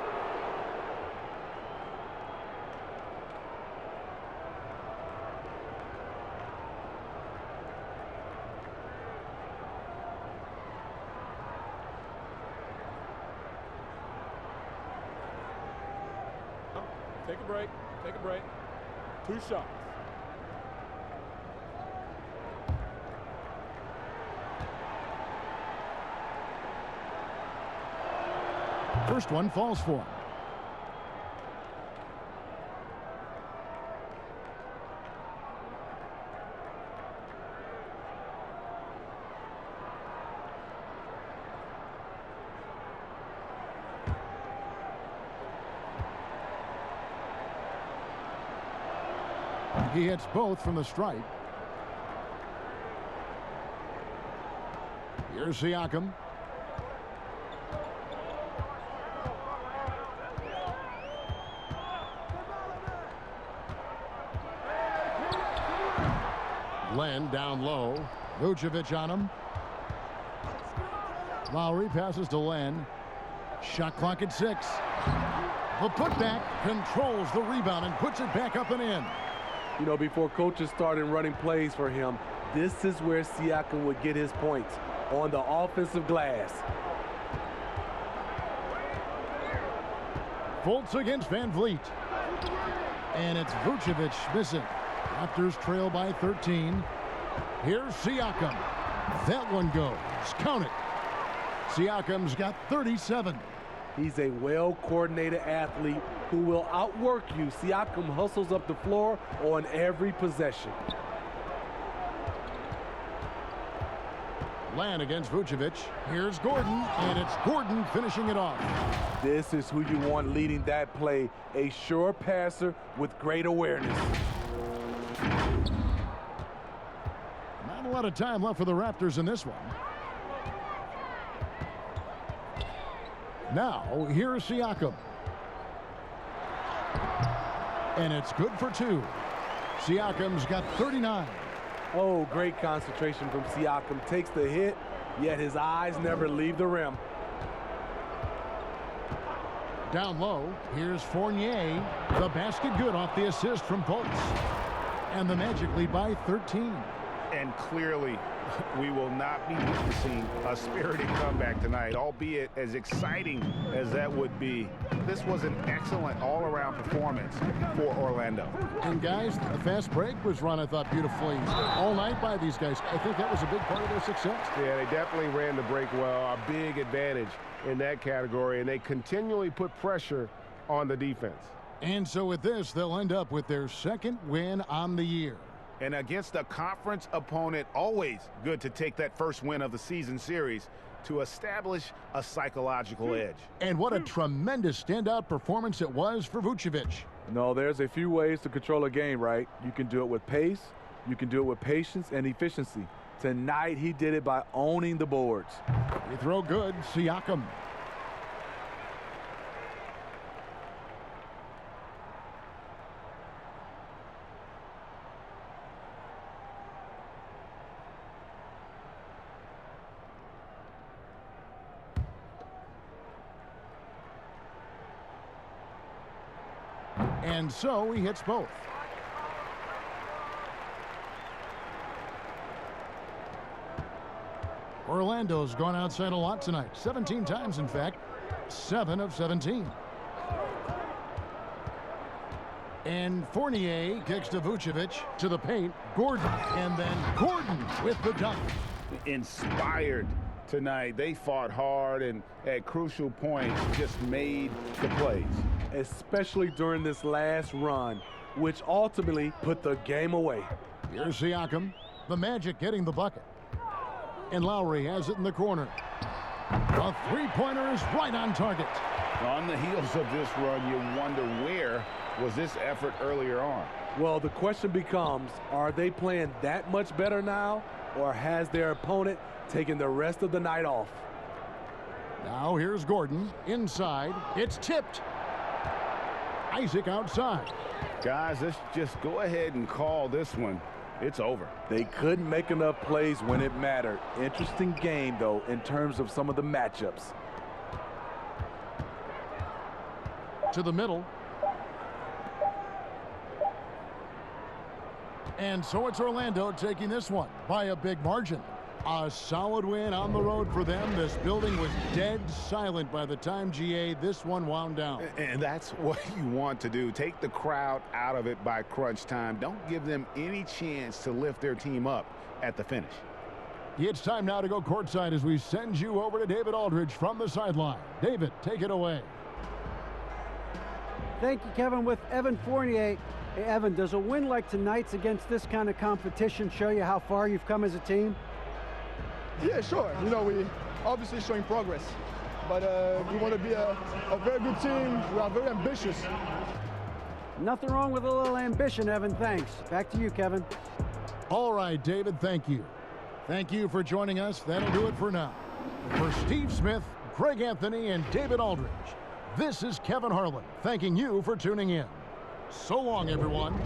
F: Take a break. Take a break. 2 shots.
A: First one falls for him. He hits both from the stripe. Here's Siakam. Len down low. Vucevic on him. Lowry passes to Len. Shot clock at 6. The putback controls the rebound and puts it back up and in.
C: You know, before coaches started running plays for him, this is where Siakam would get his points, on the offensive glass.
A: Fultz against Van Vliet. And it's Vucevic missing. Raptors trail by 13. Here's Siakam. That one goes. Count it. Siakam's got 37.
C: He's a well-coordinated athlete who will outwork you. Siakam hustles up the floor on every possession.
A: Lan against Vucevic. Here's Gordon, and it's Gordon finishing it off.
C: This is who you want leading that play. A sure passer with great awareness.
A: Not a lot of time left for the Raptors in this one. Now, here's Siakam. And it's good for 2. Siakam's got 39.
C: Oh, great concentration from Siakam. Takes the hit, yet his eyes never leave the rim.
A: Down low, here's Fournier. The basket good off the assist from Fultz. And the Magic lead by 13.
D: And clearly, we will not be witnessing a spirited comeback tonight, albeit as exciting as that would be. This was an excellent all-around performance for Orlando.
A: And guys, the fast break was run, I thought, beautifully all night by these guys. I think that was a big part of their success.
G: Yeah, they definitely ran the break well. A big advantage in that category, and they continually put pressure on the defense.
A: And so with this, they'll end up with their second win on the year.
D: And against a conference opponent, always good to take that first win of the season series to establish a psychological edge.
A: And what a tremendous standout performance it was for Vucevic.
C: No, there's a few ways to control a game, right? You can do it with pace, you can do it with patience and efficiency. Tonight, he did it by owning the boards.
A: Free throw good, Siakam. And so he hits both. Orlando's gone outside a lot tonight. 17 times, in fact. 7 of 17. And Fournier kicks to Vucevic to the paint. Gordon. And then Gordon with the dunk.
D: Inspired tonight. They fought hard and at crucial points just made the plays.
C: Especially during this last run, which ultimately put the game away.
A: Here's Siakam. The Magic getting the bucket. And Lowry has it in the corner. A three-pointer is right on target.
D: On the heels of this run, you wonder where was this effort earlier on?
C: Well, the question becomes, are they playing that much better now, or has their opponent taken the rest of the night off?
A: Now here's Gordon inside. It's tipped. Isaac outside.
D: Guys, let's just go ahead and call this one. It's over.
C: They couldn't make enough plays when it mattered. Interesting game, though, in terms of some of the matchups.
A: To the middle. And so it's Orlando taking this one by a big margin. A solid win on the road for them. This building was dead silent by the time, GA, this one wound down.
D: And that's what you want to do. Take the crowd out of it by crunch time. Don't give them any chance to lift their team up at the finish.
A: It's time now to go courtside as we send you over to David Aldridge from the sideline. David, take it away.
E: Thank you, Kevin. With Evan Fournier. Hey, Evan, does a win like tonight's against this kind of competition show you how far you've come as a team?
M: Yeah, sure. You know, we obviously showing progress, but we want to be a very good team. We are very ambitious.
E: Nothing wrong with a little ambition, Evan. Thanks. Back to you, Kevin.
A: All right, David, thank you. Thank you for joining us. That'll do it for now. For Steve Smith, Craig Anthony, and David Aldridge, this is Kevin Harlan thanking you for tuning in. So long, everyone.